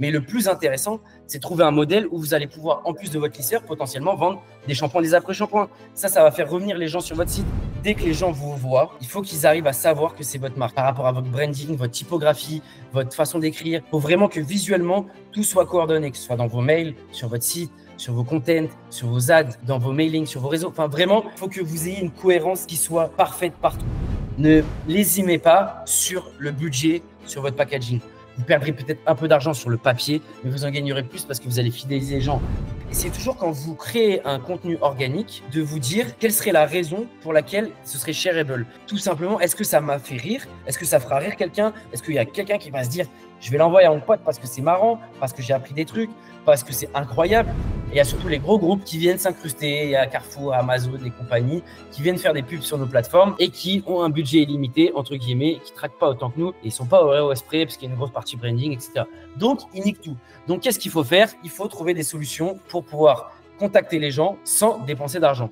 Mais le plus intéressant, c'est de trouver un modèle où vous allez pouvoir, en plus de votre lisseur, potentiellement vendre des shampoings, des après-shampoings. Ça va faire revenir les gens sur votre site. Dès que les gens vous voient, il faut qu'ils arrivent à savoir que c'est votre marque par rapport à votre branding, votre typographie, votre façon d'écrire. Il faut vraiment que visuellement, tout soit coordonné, que ce soit dans vos mails, sur votre site, sur vos contents, sur vos ads, dans vos mailings, sur vos réseaux. Enfin, vraiment, il faut que vous ayez une cohérence qui soit parfaite partout. Ne lésimez pas sur le budget, sur votre packaging. Vous perdrez peut-être un peu d'argent sur le papier, mais vous en gagnerez plus parce que vous allez fidéliser les gens. Essayez toujours, quand vous créez un contenu organique, de vous dire quelle serait la raison pour laquelle ce serait shareable. Tout simplement, est-ce que ça m'a fait rire? Est-ce que ça fera rire quelqu'un? Est-ce qu'il y a quelqu'un qui va se dire je vais l'envoyer à mon pote parce que c'est marrant, parce que j'ai appris des trucs, parce que c'est incroyable? Et il y a surtout les gros groupes qui viennent s'incruster, il y a Carrefour, Amazon et compagnie, qui viennent faire des pubs sur nos plateformes et qui ont un budget illimité, entre guillemets, qui ne traquent pas autant que nous et ils ne sont pas au spray parce qu'il y a une grosse partie branding, etc. Donc, ils niquent tout. Donc, qu'est-ce qu'il faut faire? Il faut trouver des solutions pour pouvoir contacter les gens sans dépenser d'argent.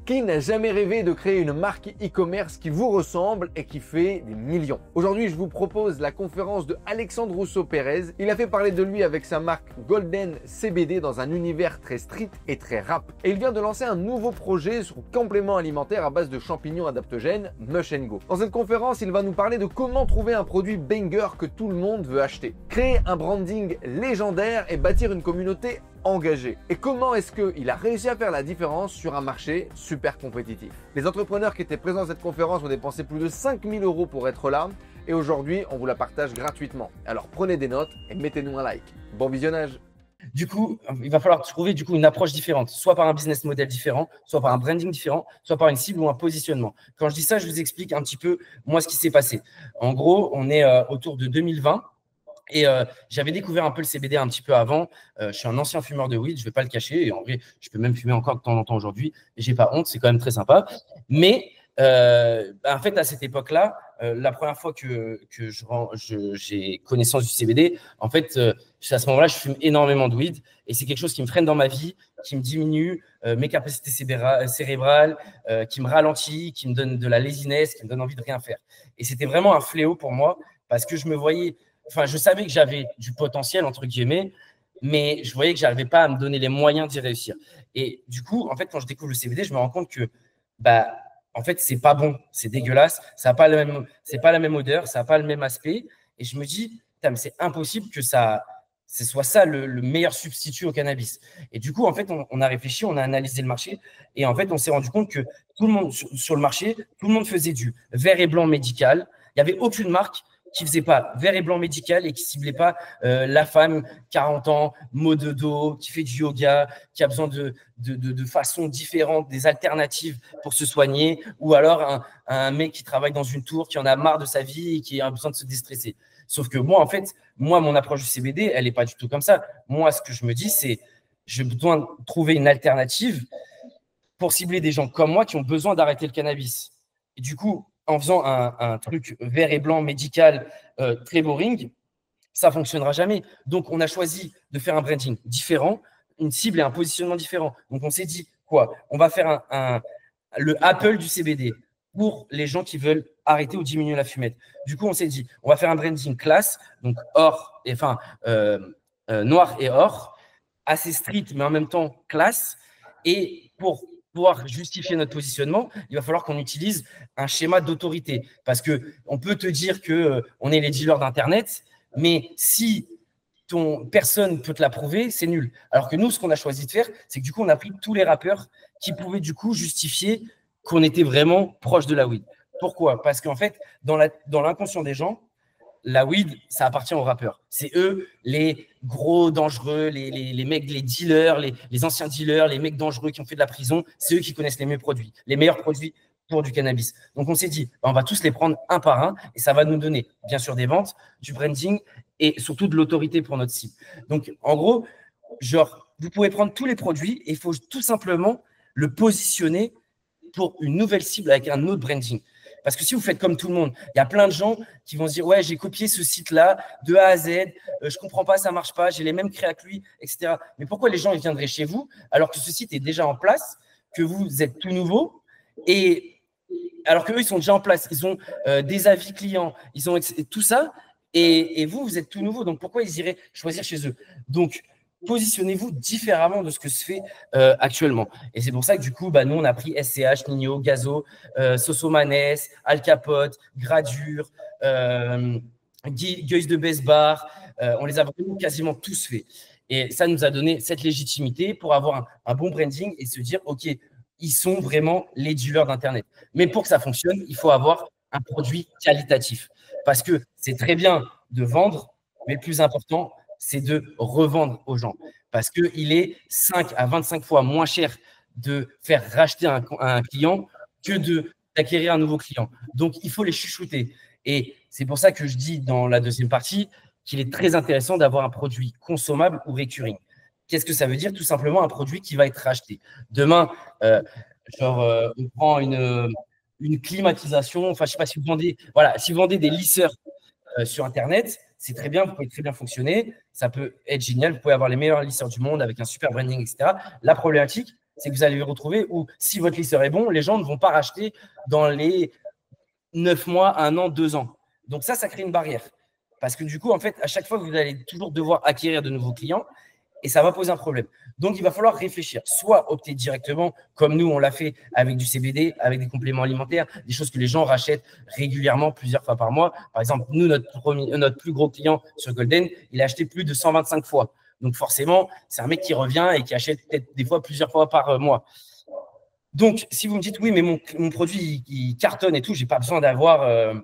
Qui n'a jamais rêvé de créer une marque e-commerce qui vous ressemble et qui fait des millions? Aujourd'hui, je vous propose la conférence de Alexandre Rousseau-Pérez. Il a fait parler de lui avec sa marque Golden CBD dans un univers très street et très rap. Et il vient de lancer un nouveau projet sur complément alimentaire à base de champignons adaptogènes, Mush & Go. Dans cette conférence, il va nous parler de comment trouver un produit banger que tout le monde veut acheter, créer un branding légendaire et bâtir une communauté engagé. Et comment est-ce qu'il a réussi à faire la différence sur un marché super compétitif? Les entrepreneurs qui étaient présents à cette conférence ont dépensé plus de 5 000 € pour être là et aujourd'hui, on vous la partage gratuitement. Alors prenez des notes et mettez-nous un like. Bon visionnage! Du coup, il va falloir trouver une approche différente, soit par un business model différent, soit par un branding différent, soit par une cible ou un positionnement. Quand je dis ça, je vous explique un petit peu moi ce qui s'est passé. En gros, on est autour de 2020. Et j'avais découvert un peu le CBD un petit peu avant. Je suis un ancien fumeur de weed, je ne vais pas le cacher. Et en vrai, je peux même fumer encore de temps en temps aujourd'hui. Et je n'ai pas honte, c'est quand même très sympa. Mais en fait, à cette époque-là, la première fois que j'ai connaissance du CBD, en fait, à ce moment-là, je fume énormément de weed. Et c'est quelque chose qui me freine dans ma vie, qui me diminue mes capacités cérébrales, qui me ralentit, qui me donne de la laziness, qui me donne envie de rien faire. Et c'était vraiment un fléau pour moi parce que je me voyais… Enfin, je savais que j'avais du potentiel, entre guillemets, mais je voyais que je n'arrivais pas à me donner les moyens d'y réussir. Et du coup, en fait, quand je découvre le CBD, je me rends compte que, en fait, c'est pas bon, c'est dégueulasse, ça n'a pas c'est pas la même odeur, ça n'a pas le même aspect. Et je me dis, mais c'est impossible que ce soit ça le meilleur substitut au cannabis. Et du coup, en fait, on a réfléchi, on a analysé le marché, et en fait, on s'est rendu compte que tout le monde sur le marché, tout le monde faisait du vert et blanc médical. Il n'y avait aucune marque qui ne faisait pas vert et blanc médical et qui ne ciblait pas la femme 40 ans, maux de dos, qui fait du yoga, qui a besoin de façons différentes, des alternatives pour se soigner, ou alors un mec qui travaille dans une tour, qui en a marre de sa vie et qui a besoin de se déstresser. Sauf que moi, en fait, mon approche du CBD, elle n'est pas du tout comme ça. Moi, ce que je me dis, c'est j'ai besoin de trouver une alternative pour cibler des gens comme moi qui ont besoin d'arrêter le cannabis. Et du coup, en faisant un truc vert et blanc médical très boring, ça ne fonctionnera jamais. Donc, on a choisi de faire un branding différent, une cible et un positionnement différent. Donc, on s'est dit quoi? On va faire le Apple du CBD pour les gens qui veulent arrêter ou diminuer la fumette. Du coup, on s'est dit, on va faire un branding classe, donc noir et or, assez street, mais en même temps classe. Et pour pouvoir justifier notre positionnement, il va falloir qu'on utilise un schéma d'autorité. Parce qu'on peut te dire qu'on est les dealers d'Internet, mais si personne ne peut te l'approuver, c'est nul. Alors que nous, ce qu'on a choisi de faire, c'est que du coup, on a pris tous les rappeurs qui pouvaient du coup justifier qu'on était vraiment proche de la weed. Pourquoi? Parce qu'en fait, dans l'inconscient des gens, la weed, ça appartient aux rappeurs. C'est eux, les gros dangereux, les mecs, les dealers, les anciens dealers, les mecs dangereux qui ont fait de la prison. C'est eux qui connaissent les meilleurs produits pour du cannabis. Donc, on s'est dit, on va tous les prendre un par un et ça va nous donner, bien sûr, des ventes, du branding et surtout de l'autorité pour notre cible. Donc, en gros, vous pouvez prendre tous les produits et il faut tout simplement le positionner pour une nouvelle cible avec un autre branding. Parce que si vous faites comme tout le monde, il y a plein de gens qui vont se dire « Ouais, j'ai copié ce site-là de A à Z, je ne comprends pas, ça ne marche pas, j'ai les mêmes créas que lui, etc. » Mais pourquoi les gens ils viendraient chez vous alors que ce site est déjà en place, que vous êtes tout nouveau et alors qu'eux, ils sont déjà en place, ils ont des avis clients, ils ont tout ça. Et vous, vous êtes tout nouveau. Donc, pourquoi ils iraient choisir chez eux? Donc, positionnez-vous différemment de ce que se fait actuellement. Et c'est pour ça que du coup, nous, on a pris SCH, Nino, Gazo, Sosomanes, Al Capote, Gradure, Gueuse de Besbar. On les a vraiment quasiment tous faits. Et ça nous a donné cette légitimité pour avoir un bon branding et se dire, OK, ils sont vraiment les dealers d'Internet. Mais pour que ça fonctionne, il faut avoir un produit qualitatif. Parce que c'est très bien de vendre, mais le plus important, c'est de revendre aux gens. Parce qu'il est 5 à 25 fois moins cher de faire racheter un client que d'acquérir un nouveau client. Donc, il faut les chuchoter. Et c'est pour ça que je dis dans la deuxième partie qu'il est très intéressant d'avoir un produit consommable ou recurring. Qu'est-ce que ça veut dire? Tout simplement un produit qui va être racheté. Demain, on prend une climatisation. Enfin, je ne sais pas si vous vendez, voilà, si vous vendez des lisseurs sur Internet, c'est très bien, vous pouvez très bien fonctionner. Ça peut être génial. Vous pouvez avoir les meilleurs lisseurs du monde avec un super branding, etc. La problématique, c'est que vous allez vous retrouver où si votre lisseur est bon, les gens ne vont pas racheter dans les 9 mois, 1 an, 2 ans. Donc ça crée une barrière. Parce que du coup, en fait, à chaque fois, vous allez toujours devoir acquérir de nouveaux clients et ça va poser un problème. Donc, il va falloir réfléchir. Soit opter directement, comme nous, on l'a fait avec du CBD, avec des compléments alimentaires, des choses que les gens rachètent régulièrement, plusieurs fois par mois. Par exemple, nous, notre plus gros client sur Golden, il a acheté plus de 125 fois. Donc, forcément, c'est un mec qui revient et qui achète peut-être des fois plusieurs fois par mois. Donc, si vous me dites, oui, mais mon produit, il cartonne et tout, je n'ai pas besoin d'avoir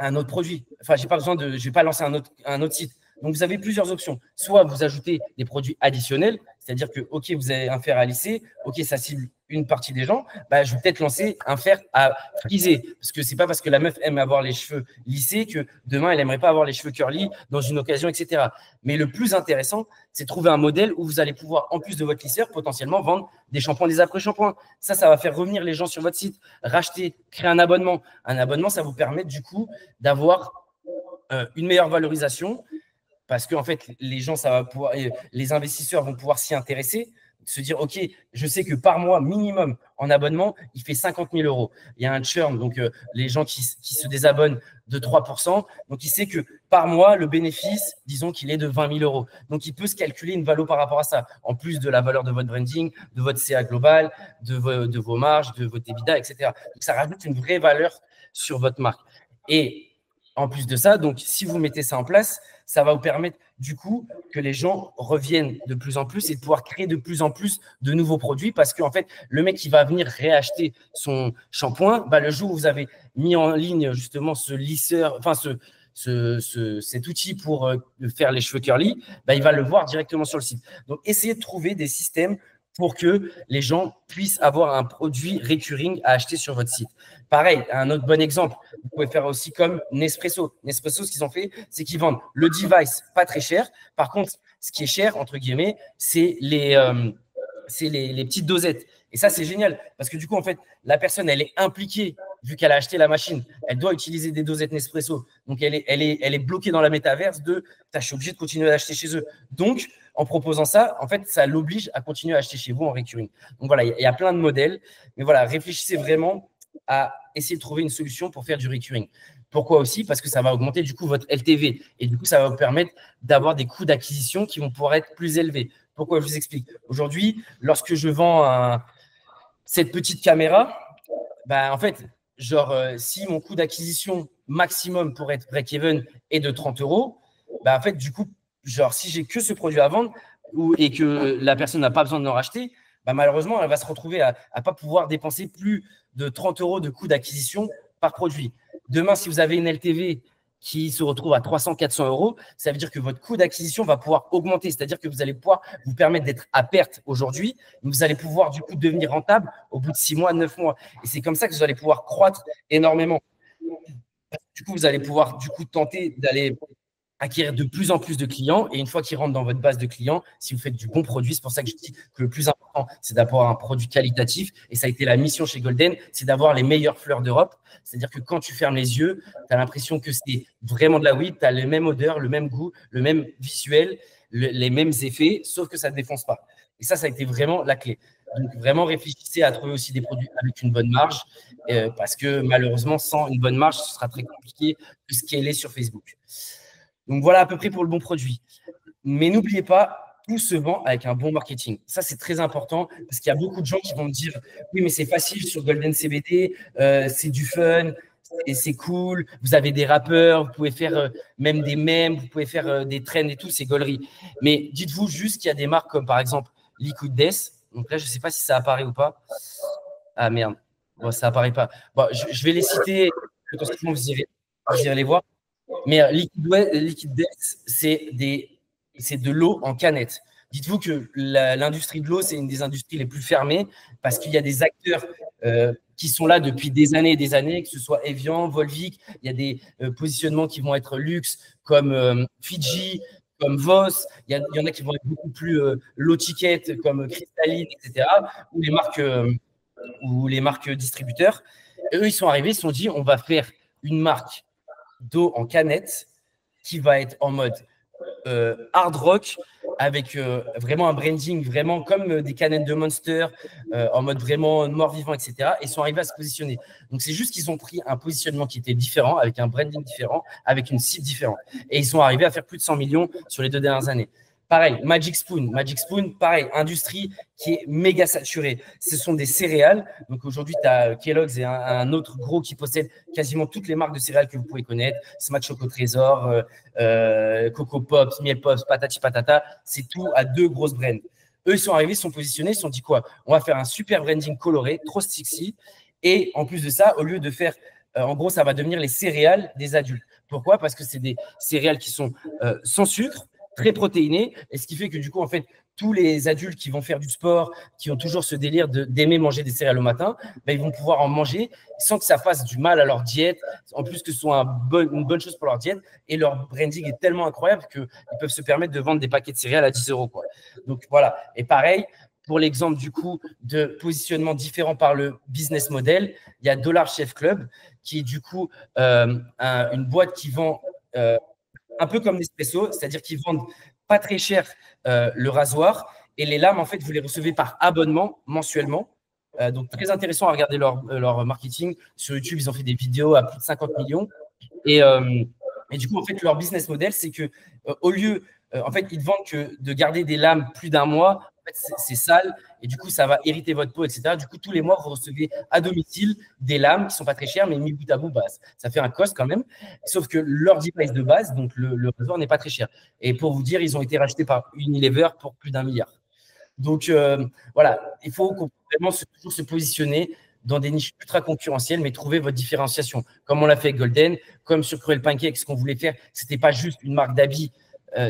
un autre produit. Enfin, je ne vais pas lancer un autre site. Donc, vous avez plusieurs options. Soit vous ajoutez des produits additionnels, c'est-à-dire que, OK, vous avez un fer à lisser, OK, ça cible une partie des gens, je vais peut-être lancer un fer à friser. Parce que ce n'est pas parce que la meuf aime avoir les cheveux lissés que demain, elle n'aimerait pas avoir les cheveux curly dans une occasion, etc. Mais le plus intéressant, c'est de trouver un modèle où vous allez pouvoir, en plus de votre lisseur, potentiellement vendre des shampoings, des après-shampoings. Ça va faire revenir les gens sur votre site, racheter, créer un abonnement. Un abonnement, ça vous permet du coup d'avoir une meilleure valorisation. Parce qu'en fait, les gens, les investisseurs vont pouvoir s'y intéresser, se dire, OK, je sais que par mois, minimum, en abonnement, il fait 50 000 euros. Il y a un churn, donc les gens qui se désabonnent de 3%. Donc, il sait que par mois, le bénéfice, disons qu'il est de 20 000 euros. Donc, il peut se calculer une valeur par rapport à ça, en plus de la valeur de votre branding, de votre CA global, de vos marges, de votre EBITDA, etc. Donc, ça rajoute une vraie valeur sur votre marque. Et en plus de ça, donc, si vous mettez ça en place, ça va vous permettre du coup que les gens reviennent de plus en plus et de pouvoir créer de plus en plus de nouveaux produits parce qu'en fait, le mec qui va venir réacheter son shampoing, le jour où vous avez mis en ligne justement ce lisseur, enfin cet outil pour faire les cheveux curly, il va le voir directement sur le site. Donc, essayez de trouver des systèmes pour que les gens puissent avoir un produit recurring à acheter sur votre site. Pareil, un autre bon exemple, vous pouvez faire aussi comme Nespresso. Nespresso, ce qu'ils ont fait, c'est qu'ils vendent le device pas très cher. Par contre, ce qui est cher, entre guillemets, c'est les petites dosettes. Et ça, c'est génial parce que du coup, en fait, la personne, elle est impliquée vu qu'elle a acheté la machine. Elle doit utiliser des dosettes Nespresso. Donc, elle est bloquée dans la métaverse de « je suis obligé de continuer à acheter chez eux ». Donc, en proposant ça, en fait, ça l'oblige à continuer à acheter chez vous en recurring. Donc, voilà, il y a plein de modèles. Mais voilà, réfléchissez vraiment à essayer de trouver une solution pour faire du recurring. Pourquoi aussi? Parce que ça va augmenter du coup votre LTV. Et du coup, ça va vous permettre d'avoir des coûts d'acquisition qui vont pouvoir être plus élevés. Pourquoi? Je vous explique. Aujourd'hui, lorsque je vends cette petite caméra, en fait, si mon coût d'acquisition maximum pour être break-even est de 30 euros, en fait, du coup, si j'ai que ce produit à vendre et que la personne n'a pas besoin de l'en racheter, malheureusement, elle va se retrouver à ne pas pouvoir dépenser plus de 30 euros de coût d'acquisition par produit. Demain, si vous avez une LTV qui se retrouve à 300, 400 euros, ça veut dire que votre coût d'acquisition va pouvoir augmenter. C'est-à-dire que vous allez pouvoir vous permettre d'être à perte aujourd'hui, mais vous allez pouvoir du coup devenir rentable au bout de 6 mois, 9 mois. Et c'est comme ça que vous allez pouvoir croître énormément. Du coup, vous allez pouvoir du coup tenter d'aller acquérir de plus en plus de clients. Et une fois qu'ils rentrent dans votre base de clients, si vous faites du bon produit, c'est pour ça que je dis que le plus important, c'est d'avoir un produit qualitatif. Et ça a été la mission chez Golden, c'est d'avoir les meilleures fleurs d'Europe. C'est-à-dire que quand tu fermes les yeux, tu as l'impression que c'est vraiment de la weed, tu as les mêmes odeurs, le même goût, le même visuel, les mêmes effets, sauf que ça ne défonce pas. Et ça a été vraiment la clé. Donc, vraiment, réfléchissez à trouver aussi des produits avec une bonne marge, parce que malheureusement, sans une bonne marge, ce sera très compliqué de scaler sur Facebook. Donc, voilà à peu près pour le bon produit. Mais n'oubliez pas, tout se vend avec un bon marketing. Ça, c'est très important parce qu'il y a beaucoup de gens qui vont me dire oui, mais c'est facile sur Golden CBD, c'est du fun, c'est cool, vous avez des rappeurs, vous pouvez faire même des mèmes, vous pouvez faire des trends et tout, c'est gaulerie. Mais dites-vous juste qu'il y a des marques comme par exemple Liquid Death. Donc là, je ne sais pas si ça apparaît ou pas. Ah merde, bon, ça apparaît pas. Bon, je vais les citer, potentiellement vous irez les voir. Mais Liquid Death, c'est de l'eau en canette. Dites-vous que l'industrie de l'eau, c'est une des industries les plus fermées parce qu'il y a des acteurs qui sont là depuis des années et des années, que ce soit Evian, Volvic. Il y a des positionnements qui vont être luxe comme Fiji, comme Voss. Il y en a qui vont être beaucoup plus low ticket comme Cristalline, etc. Ou les marques distributeurs. Et eux, ils sont arrivés, ils se sont dit, on va faire une marque d'eau en canette qui va être en mode hard rock avec vraiment un branding vraiment comme des canettes de Monster en mode vraiment mort-vivant, etc. Et ils sont arrivés à se positionner. Donc, c'est juste qu'ils ont pris un positionnement qui était différent, avec un branding différent, avec une cible différente. Et ils sont arrivés à faire plus de 100 millions sur les 2 dernières années. Pareil, Magic Spoon, pareil, industrie qui est méga saturée. Ce sont des céréales. Donc aujourd'hui, tu as Kellogg's et un autre gros qui possède quasiment toutes les marques de céréales que vous pouvez connaître. Smack Choco Trésor, Coco Pops, Miel Pops, Patati Patata. C'est tout à 2 grosses brands. Eux, ils sont arrivés, ils se sont positionnés, ils se sont dit quoi? On va faire un super branding coloré, trop sexy. Et en plus de ça, au lieu de faire, en gros, ça va devenir les céréales des adultes. Pourquoi? Parce que c'est des céréales qui sont sans sucre, très protéiné, et ce qui fait que du coup, en fait, tous les adultes qui vont faire du sport, qui ont toujours ce délire d'aimer manger des céréales au matin, ben, ils vont pouvoir en manger sans que ça fasse du mal à leur diète, en plus que ce soit une bonne chose pour leur diète, et leur branding est tellement incroyable qu'ils peuvent se permettre de vendre des paquets de céréales à 10 €, quoi. Donc voilà, et pareil, pour l'exemple du coup de positionnement différent par le business model, il y a Dollar Chef Club, qui est du coup une boîte qui vend un peu comme Nespresso, c'est-à-dire qu'ils vendent pas très cher le rasoir et les lames, en fait, vous les recevez par abonnement mensuellement. Donc, très intéressant à regarder leur marketing. Sur YouTube, ils ont fait des vidéos à plus de 50 millions. Et du coup, en fait, leur business model, c'est que au lieu, en fait, ils vendent que de garder des lames plus d'un mois. En fait, c'est sale et du coup, ça va irriter votre peau, etc. Du coup, tous les mois, vous recevez à domicile des lames qui ne sont pas très chères, mais mis bout à bout, bah, ça fait un cost quand même. Sauf que leur device de base, donc le rasoir, n'est pas très cher. Et pour vous dire, ils ont été rachetés par Unilever pour plus d'1 milliard. Donc, voilà, il faut vraiment toujours se positionner dans des niches ultra concurrentielles, mais trouver votre différenciation. Comme on l'a fait avec Golden, comme sur Cruel Pancake, ce qu'on voulait faire, ce n'était pas juste une marque d'habits,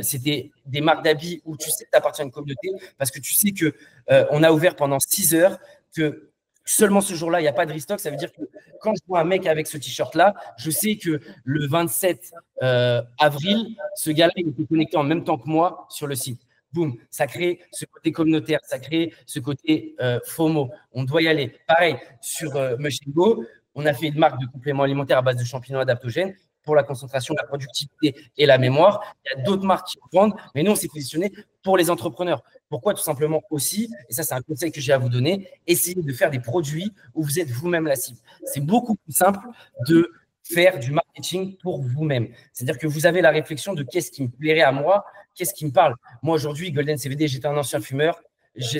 c'était des marques d'habits où tu sais que tu appartiens à une communauté parce que tu sais qu'on a ouvert pendant 6 heures, que seulement ce jour-là, il n'y a pas de restock. Ça veut dire que quand je vois un mec avec ce t-shirt-là, je sais que le 27 avril, ce gars-là, il était connecté en même temps que moi sur le site. Boum, ça crée ce côté communautaire, ça crée ce côté FOMO. On doit y aller. Pareil, sur Mushingo, on a fait une marque de compléments alimentaires à base de champignons adaptogènes pour la concentration, la productivité et la mémoire. Il y a d'autres marques qui vendent, mais nous, on s'est positionné pour les entrepreneurs. Pourquoi? Tout simplement aussi, et ça, c'est un conseil que j'ai à vous donner, essayez de faire des produits où vous êtes vous-même la cible. C'est beaucoup plus simple de faire du marketing pour vous-même. C'est-à-dire que vous avez la réflexion de qu'est-ce qui me plairait à moi, qu'est-ce qui me parle. Moi, aujourd'hui, Golden CBD, j'étais un ancien fumeur.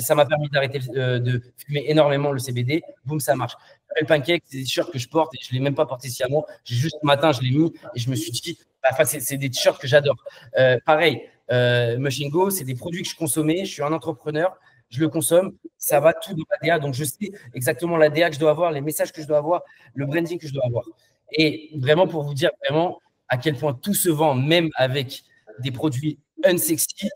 Ça m'a permis d'arrêter de fumer énormément le CBD. Boum, ça marche. Le pancake, c'est des t-shirts que je porte et je ne l'ai même pas porté sciemment. J'ai juste ce matin, je l'ai mis et je me suis dit, enfin, c'est des t-shirts que j'adore. Pareil, Mushingo, c'est des produits que je consommais. Je suis un entrepreneur, je le consomme. Ça va tout dans la DA. Donc, je sais exactement la DA que je dois avoir, les messages que je dois avoir, le branding que je dois avoir. Et vraiment, pour vous dire vraiment à quel point tout se vend, même avec des produits unsexy,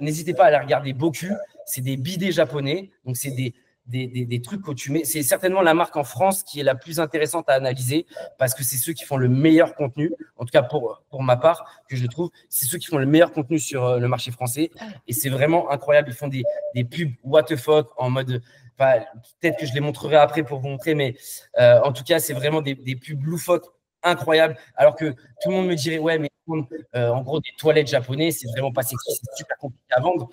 n'hésitez pas à aller regarder Boku. C'est des bidets japonais. Donc, c'est des trucs que tu mets. C'est certainement la marque en France qui est la plus intéressante à analyser parce que c'est ceux qui font le meilleur contenu. En tout cas, pour ma part, que je trouve, c'est ceux qui font le meilleur contenu sur le marché français. Et c'est vraiment incroyable. Ils font des pubs what the fuck en mode… Peut-être que je les montrerai après pour vous montrer, mais en tout cas, c'est vraiment des pubs loufoques incroyables. Alors que tout le monde me dirait, ouais, mais en gros, des toilettes japonais, c'est vraiment pas sexy, c'est super compliqué à vendre.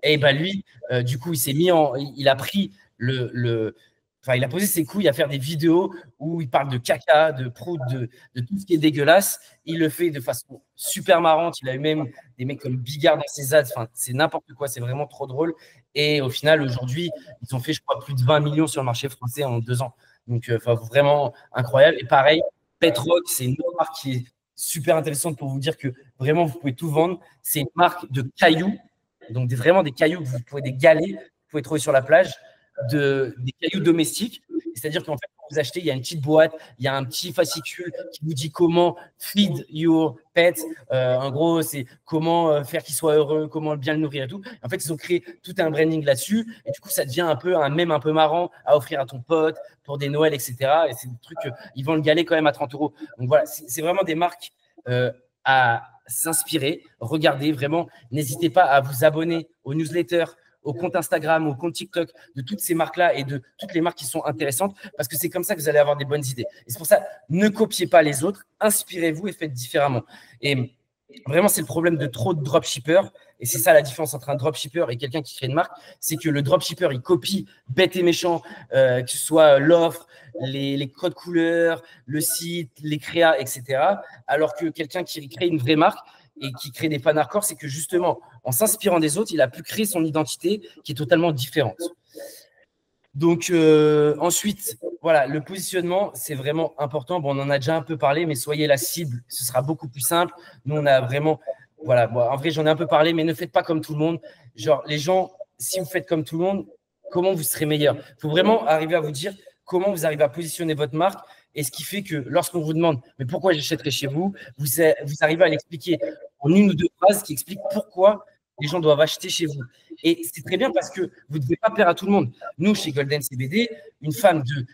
Et ben lui, du coup, il a pris Enfin, il a posé ses couilles à faire des vidéos où il parle de caca, de prout, de tout ce qui est dégueulasse. Il le fait de façon super marrante. Il a eu même des mecs comme Bigard dans ses ads. Enfin, c'est n'importe quoi. C'est vraiment trop drôle. Et au final, aujourd'hui, ils ont fait, je crois, plus de 20 millions sur le marché français en 2 ans. Donc, vraiment incroyable. Et pareil, Petroc, c'est une autre marque qui est super intéressante pour vous dire que vraiment, vous pouvez tout vendre. C'est une marque de cailloux. Donc, vraiment des cailloux que vous pouvez, des galets, vous pouvez trouver sur la plage. Des cailloux domestiques. C'est-à-dire qu'en fait, quand vous achetez, il y a une petite boîte, il y a un petit fascicule qui vous dit comment feed your pet. En gros, c'est comment faire qu'il soit heureux, comment bien le nourrir et tout. En fait, ils ont créé tout un branding là-dessus. Et du coup, ça devient un peu un mème un peu marrant à offrir à ton pote pour des Noëls, etc. Et c'est des trucs, ils vendent le galet quand même à 30 euros. Donc voilà, c'est vraiment des marques à s'inspirer. Regardez, vraiment, n'hésitez pas à vous abonner aux newsletters, au compte Instagram, au compte TikTok, de toutes ces marques-là et de toutes les marques qui sont intéressantes, parce que c'est comme ça que vous allez avoir des bonnes idées. Et c'est pour ça, ne copiez pas les autres, inspirez-vous et faites différemment. Et vraiment, c'est le problème de trop de dropshippers. Et c'est ça la différence entre un dropshipper et quelqu'un qui crée une marque, c'est que le dropshipper, il copie bête et méchant, que ce soit l'offre, les codes couleurs, le site, les créas, etc. Alors que quelqu'un qui crée une vraie marque et qui crée des fans hardcore, c'est que justement, en s'inspirant des autres, il a pu créer son identité qui est totalement différente. Donc, ensuite, voilà, le positionnement, c'est vraiment important. Bon, on en a déjà un peu parlé, mais soyez la cible, ce sera beaucoup plus simple. Nous, on a vraiment, voilà, bon, en vrai, j'en ai un peu parlé, mais ne faites pas comme tout le monde. Genre, les gens, si vous faites comme tout le monde, comment vous serez meilleur? Il faut vraiment arriver à vous dire comment vous arrivez à positionner votre marque. Et ce qui fait que lorsqu'on vous demande mais pourquoi j'achèterai chez vous, vous arrivez à l'expliquer en une ou deux phrases qui expliquent pourquoi les gens doivent acheter chez vous. Et c'est très bien parce que vous ne devez pas plaire à tout le monde. Nous, chez Golden CBD, une femme de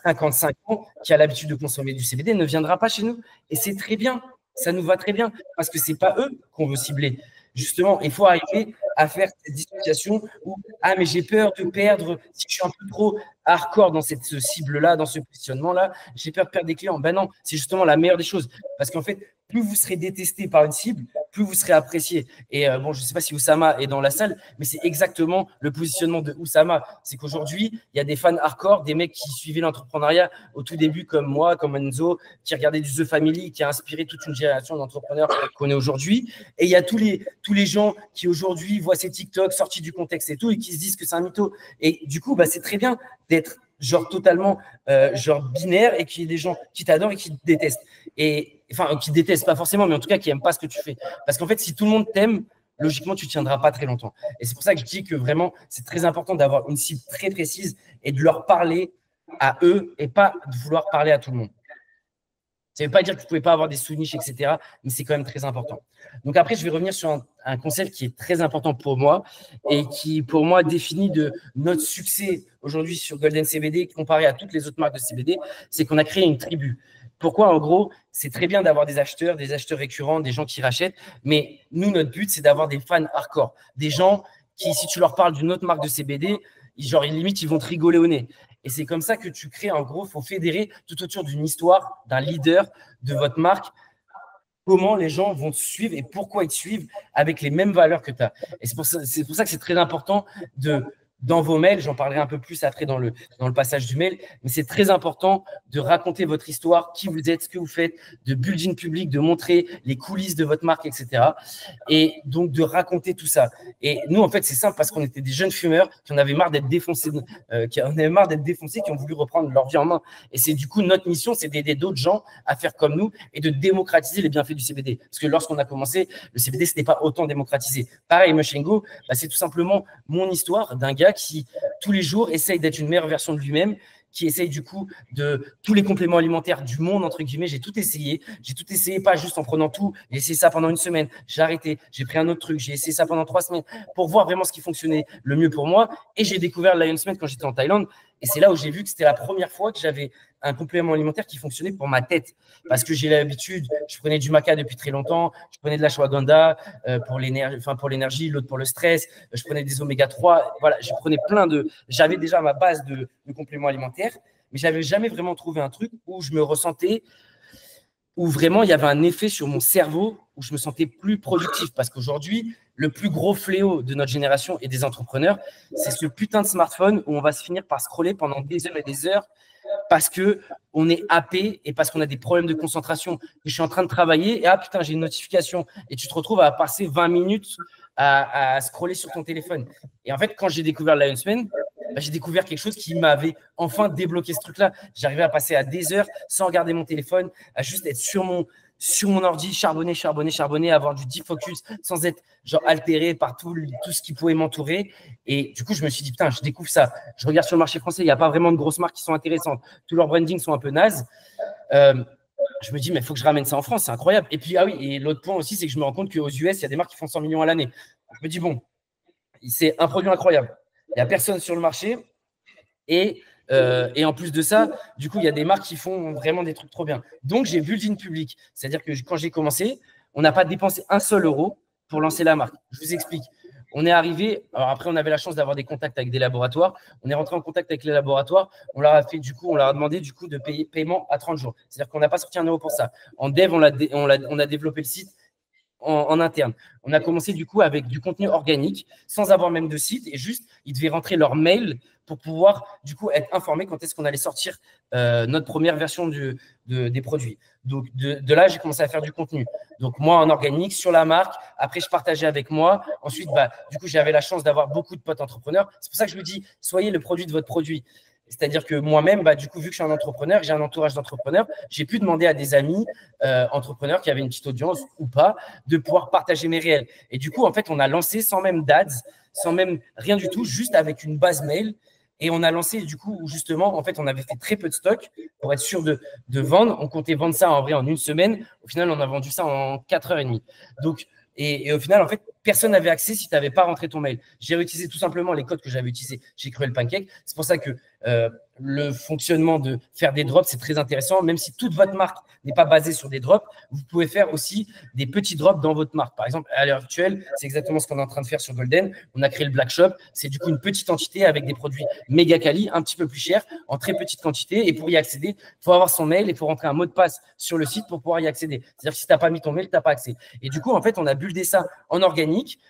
55 ans qui a l'habitude de consommer du CBD ne viendra pas chez nous. Et c'est très bien. Ça nous va très bien parce que ce n'est pas eux qu'on veut cibler. Justement, il faut arriver à faire cette dissociation où « Ah, mais j'ai peur de perdre, si je suis un peu trop hardcore dans cette cible-là, dans ce positionnement-là, j'ai peur de perdre des clients. » Ben non, c'est justement la meilleure des choses. Parce qu'en fait, plus vous serez détesté par une cible, plus vous serez apprécié. Et bon, je ne sais pas si Oussama est dans la salle, mais c'est exactement le positionnement de Oussama. C'est qu'aujourd'hui, il y a des fans hardcore, des mecs qui suivaient l'entrepreneuriat au tout début, comme moi, comme Enzo, qui regardaient du The Family, qui a inspiré toute une génération d'entrepreneurs qu'on est aujourd'hui. Et il y a tous les gens qui aujourd'hui voient ces TikTok sortis du contexte et tout, et qui se disent que c'est un mytho. Et du coup, bah, c'est très bien d'être genre totalement genre binaire et qu'il y ait des gens qui t'adorent et qui te détestent. Et enfin, qui te détestent pas forcément, mais en tout cas qui n'aiment pas ce que tu fais. Parce qu'en fait, si tout le monde t'aime, logiquement, tu ne tiendras pas très longtemps. Et c'est pour ça que je dis que vraiment, c'est très important d'avoir une cible très précise et de leur parler à eux et pas de vouloir parler à tout le monde. Ça ne veut pas dire que vous ne pouvez pas avoir des sous-niches, etc. Mais c'est quand même très important. Donc après, je vais revenir sur un concept qui est très important pour moi et qui, pour moi, définit de notre succès aujourd'hui sur Golden CBD comparé à toutes les autres marques de CBD, c'est qu'on a créé une tribu. Pourquoi? En gros, c'est très bien d'avoir des acheteurs récurrents, des gens qui rachètent. Mais nous, notre but, c'est d'avoir des fans hardcore. Des gens qui, si tu leur parles d'une autre marque de CBD, genre, limite, ils vont te rigoler au nez. Et c'est comme ça que tu crées, en gros, il faut fédérer tout autour d'une histoire, d'un leader de votre marque, comment les gens vont te suivre et pourquoi ils te suivent avec les mêmes valeurs que tu as. Et c'est pour ça que c'est très important dans vos mails, j'en parlerai un peu plus après dans le passage du mail, mais c'est très important de raconter votre histoire, qui vous êtes, ce que vous faites, de building public, de montrer les coulisses de votre marque, etc. Et donc de raconter tout ça. Et nous, en fait, c'est simple parce qu'on était des jeunes fumeurs qui en avaient marre d'être défoncés, qui ont voulu reprendre leur vie en main. Et c'est du coup notre mission, c'est d'aider d'autres gens à faire comme nous et de démocratiser les bienfaits du CBD. Parce que lorsqu'on a commencé, le CBD, ce n'était pas autant démocratisé. Pareil, Mushingo, bah, c'est tout simplement mon histoire d'un gars qui, tous les jours, essaye d'être une meilleure version de lui-même, qui essaye du coup de tous les compléments alimentaires du monde, entre guillemets. J'ai tout essayé, pas juste en prenant tout. J'ai essayé ça pendant une semaine, j'ai arrêté, j'ai pris un autre truc, j'ai essayé ça pendant 3 semaines pour voir vraiment ce qui fonctionnait le mieux pour moi. Et j'ai découvert le Lion's Mane quand j'étais en Thaïlande. Et c'est là où j'ai vu que c'était la première fois que j'avais un complément alimentaire qui fonctionnait pour ma tête. Parce que j'ai l'habitude, je prenais du maca depuis très longtemps, je prenais de la ashwagandha pour l'énergie, l'autre pour le stress, je prenais des oméga 3. Voilà, j'avais déjà ma base de compléments alimentaires, mais je n'avais jamais vraiment trouvé un truc où je me ressentais où vraiment il y avait un effet sur mon cerveau où je me sentais plus productif. Parce qu'aujourd'hui, le plus gros fléau de notre génération et des entrepreneurs, c'est ce putain de smartphone où on va se finir par scroller pendant des heures et des heures parce qu'on est happé et parce qu'on a des problèmes de concentration. Je suis en train de travailler et putain, j'ai une notification. Et tu te retrouves à passer 20 minutes à scroller sur ton téléphone. Et en fait, quand j'ai découvert Lion's Mane, j'ai découvert quelque chose qui m'avait enfin débloqué ce truc-là. J'arrivais à passer à des heures sans regarder mon téléphone, à juste être sur mon ordi, charbonner, avoir du deep focus sans être genre altéré par tout ce qui pouvait m'entourer. Et du coup, je me suis dit, putain, je découvre ça. Je regarde sur le marché français, il n'y a pas vraiment de grosses marques qui sont intéressantes. Tous leurs brandings sont un peu nazes. Je me dis, mais il faut que je ramène ça en France, c'est incroyable. Et puis, oui, et l'autre point aussi, c'est que je me rends compte qu'aux US, il y a des marques qui font 100 millions à l'année. Je me dis, bon, c'est un produit incroyable. Il n'y a personne sur le marché. Et en plus de ça, du coup, il y a des marques qui font vraiment des trucs trop bien. Donc, j'ai build in public. C'est-à-dire que quand j'ai commencé, on n'a pas dépensé un seul euro pour lancer la marque. Je vous explique. On est arrivé, alors après, on avait la chance d'avoir des contacts avec des laboratoires. On est rentré en contact avec les laboratoires. On leur a fait, on leur a demandé du coup de paiement à 30 jours. C'est-à-dire qu'on n'a pas sorti un euro pour ça. En dev, on a développé le site en interne. On a commencé du coup avec du contenu organique, sans avoir même de site, et juste, ils devaient rentrer leur mail pour pouvoir du coup être informés quand est-ce qu'on allait sortir notre première version des produits. Donc de là, j'ai commencé à faire du contenu. Donc moi en organique sur la marque. Après, je partageais avec moi. Ensuite, du coup, j'avais la chance d'avoir beaucoup de potes entrepreneurs. C'est pour ça que je me dis, soyez le produit de votre produit. C'est-à-dire que moi-même, du coup, vu que je suis un entrepreneur, j'ai un entourage d'entrepreneurs, j'ai pu demander à des amis entrepreneurs qui avaient une petite audience ou pas, de pouvoir partager mes réels. Et du coup, en fait, on a lancé sans même d'ads, sans même rien du tout, juste avec une base mail. Et on a lancé, du coup, où justement, en fait, on avait fait très peu de stock pour être sûr de vendre. On comptait vendre ça en vrai en une semaine. Au final, on a vendu ça en 4h30. Donc, et au final, en fait, personne n'avait accès si tu n'avais pas rentré ton mail. J'ai réutilisé tout simplement les codes que j'avais utilisés chez Cruel Pancake. C'est pour ça que le fonctionnement de faire des drops, c'est très intéressant. Même si toute votre marque n'est pas basée sur des drops, vous pouvez faire aussi des petits drops dans votre marque. Par exemple, à l'heure actuelle, c'est exactement ce qu'on est en train de faire sur Golden. On a créé le Black Shop. C'est du coup une petite entité avec des produits méga quali, un petit peu plus chers, en très petite quantité. Et pour y accéder, il faut avoir son mail et il faut rentrer un mot de passe sur le site pour pouvoir y accéder. C'est-à-dire que si tu n'as pas mis ton mail, tu n'as pas accès. Et du coup, en fait, on a buildé ça en organique.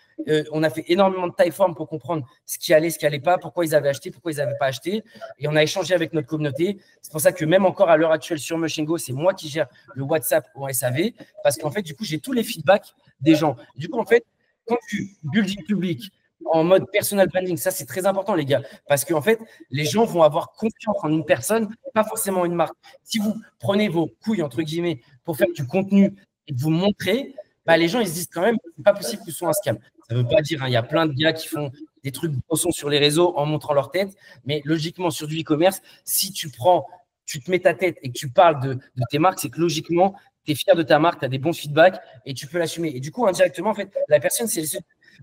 On a fait énormément de Typeform pour comprendre ce qui allait pas, pourquoi ils avaient acheté, pourquoi ils n'avaient pas acheté. Et on a échangé avec notre communauté. C'est pour ça que même encore à l'heure actuelle sur Mushingo, c'est moi qui gère le WhatsApp ou SAV parce qu'en fait, du coup, j'ai tous les feedbacks des gens. Du coup, en fait, quand tu building public en mode personal branding, ça, c'est très important, les gars, parce qu'en fait, les gens vont avoir confiance en une personne, pas forcément une marque. Si vous prenez vos couilles, entre guillemets, pour faire du contenu et vous montrer, les gens, ils se disent quand même, c'est pas possible que ce soit un scam. Ça ne veut pas dire, il y a plein de gars qui font des trucs brossons sur les réseaux en montrant leur tête, mais logiquement, sur du e-commerce, si tu te mets ta tête et que tu parles de tes marques, c'est que logiquement, tu es fier de ta marque, tu as des bons feedbacks et tu peux l'assumer. Et du coup, indirectement, en fait, la personne, c'est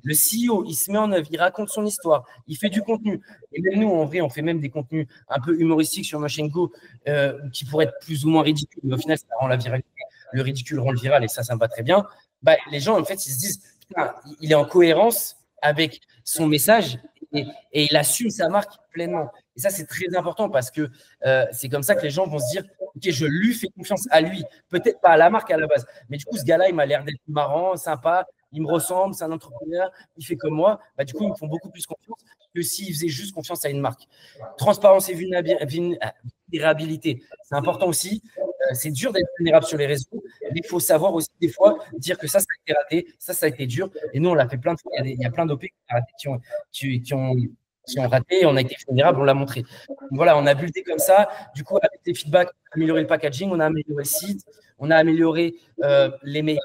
le CEO, il se met en œuvre, il raconte son histoire, il fait du contenu. Et même nous, en vrai, on fait même des contenus un peu humoristiques sur Mushingo qui pourraient être plus ou moins ridicules, mais au final, ça rend la viralité. Le ridicule rend le viral et ça me va très bien. Les gens, en fait, ils se disent, putain, il est en cohérence avec son message et il assume sa marque pleinement. Et ça, c'est très important parce que c'est comme ça que les gens vont se dire, ok, je lui fais confiance à lui, peut-être pas à la marque à la base, mais du coup, ce gars-là, il m'a l'air d'être marrant, sympa, il me ressemble, c'est un entrepreneur, il fait comme moi. Du coup, ils me font beaucoup plus confiance que s'ils faisaient juste confiance à une marque. Transparence et vulnérabilité, c'est important aussi. C'est dur d'être vulnérable sur les réseaux, mais il faut savoir aussi des fois dire que ça a été raté, ça a été dur. Et nous, on l'a fait plein de fois. Il y a plein d'OP qui ont raté et on a été vulnérable, on l'a montré. Donc, voilà, on a buildé comme ça. Du coup, avec les feedbacks, on a amélioré le packaging, on a amélioré le site, on a amélioré les mails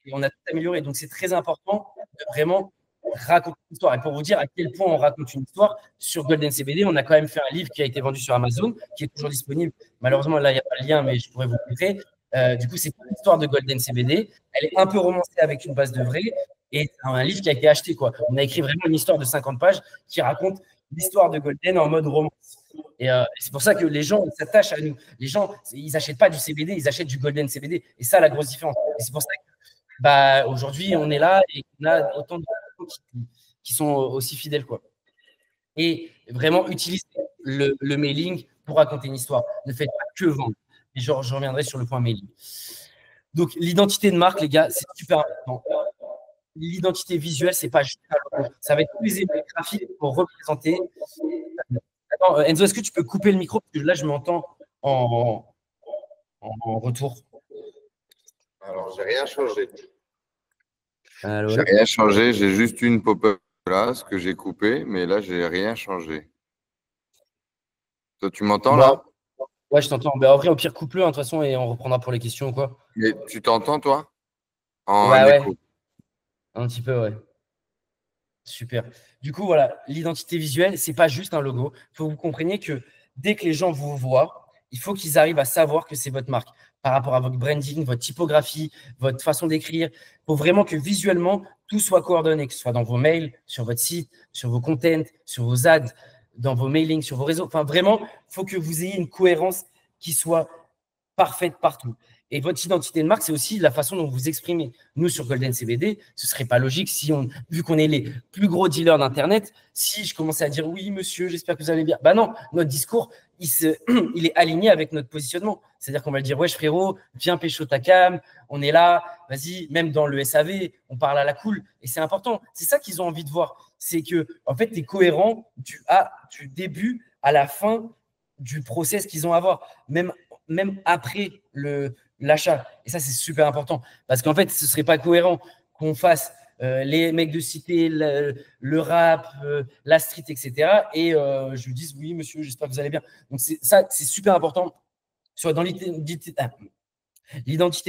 et on a tout amélioré. Donc, c'est très important de vraiment raconter une histoire. Et pour vous dire à quel point on raconte une histoire, sur Golden CBD, on a quand même fait un livre qui a été vendu sur Amazon, qui est toujours disponible. Malheureusement, là, il n'y a pas le lien, mais je pourrais vous le montrer. Du coup, c'est l'histoire de Golden CBD. Elle est un peu romancée avec une base de vrai. Et c'est un livre qui a été acheté, quoi. On a écrit vraiment une histoire de 50 pages qui raconte l'histoire de Golden en mode romance. Et c'est pour ça que les gens s'attachent à nous. Les gens, ils n'achètent pas du CBD, ils achètent du Golden CBD. Et ça, la grosse différence. Et c'est pour ça que aujourd'hui, on est là et on a autant de gens qui sont aussi fidèles, quoi. Et vraiment, utilisez le mailing pour raconter une histoire. Ne faites pas que vendre. et je reviendrai sur le point mailing. Donc, l'identité de marque, les gars, c'est super important. L'identité visuelle, c'est pas juste un logo. Ça va être tous les éléments graphiques pour représenter. Attends, Enzo, est-ce que tu peux couper le micro? Parce que là, je m'entends en retour. Alors, j'ai rien changé. Allô, J'ai rien changé. J'ai juste une pop-up là, ce que j'ai coupé, mais là, j'ai rien changé. Toi, tu m'entends là? Ouais, je t'entends. En vrai, au pire, coupe-le, de toute façon, et on reprendra pour les questions, quoi. Mais tu t'entends, toi? Ouais, écho. Un petit peu, ouais. Super. Du coup, voilà, l'identité visuelle, c'est pas juste un logo. Il faut que vous compreniez que dès que les gens vous voient, il faut qu'ils arrivent à savoir que c'est votre marque par rapport à votre branding, votre typographie, votre façon d'écrire. Il faut vraiment que visuellement, tout soit coordonné, que ce soit dans vos mails, sur votre site, sur vos contents, sur vos ads, dans vos mailings, sur vos réseaux. Enfin, vraiment, il faut que vous ayez une cohérence qui soit parfaite partout. Et votre identité de marque, c'est aussi la façon dont vous vous exprimez. Nous, sur Golden CBD, ce ne serait pas logique si vu qu'on est les plus gros dealers d'Internet, si je commençais à dire oui, monsieur, j'espère que vous allez bien. Bah non, notre discours, il est aligné avec notre positionnement. C'est-à-dire qu'on va le dire, wesh frérot, viens pécho ta cam, on est là, vas-y, même dans le SAV, on parle à la cool. Et c'est important. C'est ça qu'ils ont envie de voir. C'est que, en fait, tu es cohérent du début à la fin du process qu'ils ont à avoir. Même après l'achat. Et ça, c'est super important. Parce qu'en fait, ce ne serait pas cohérent qu'on fasse les mecs de cité, le rap, la street, etc. Et je lui dise, oui, monsieur, j'espère que vous allez bien. Donc, ça, c'est super important. Soit dans l'identité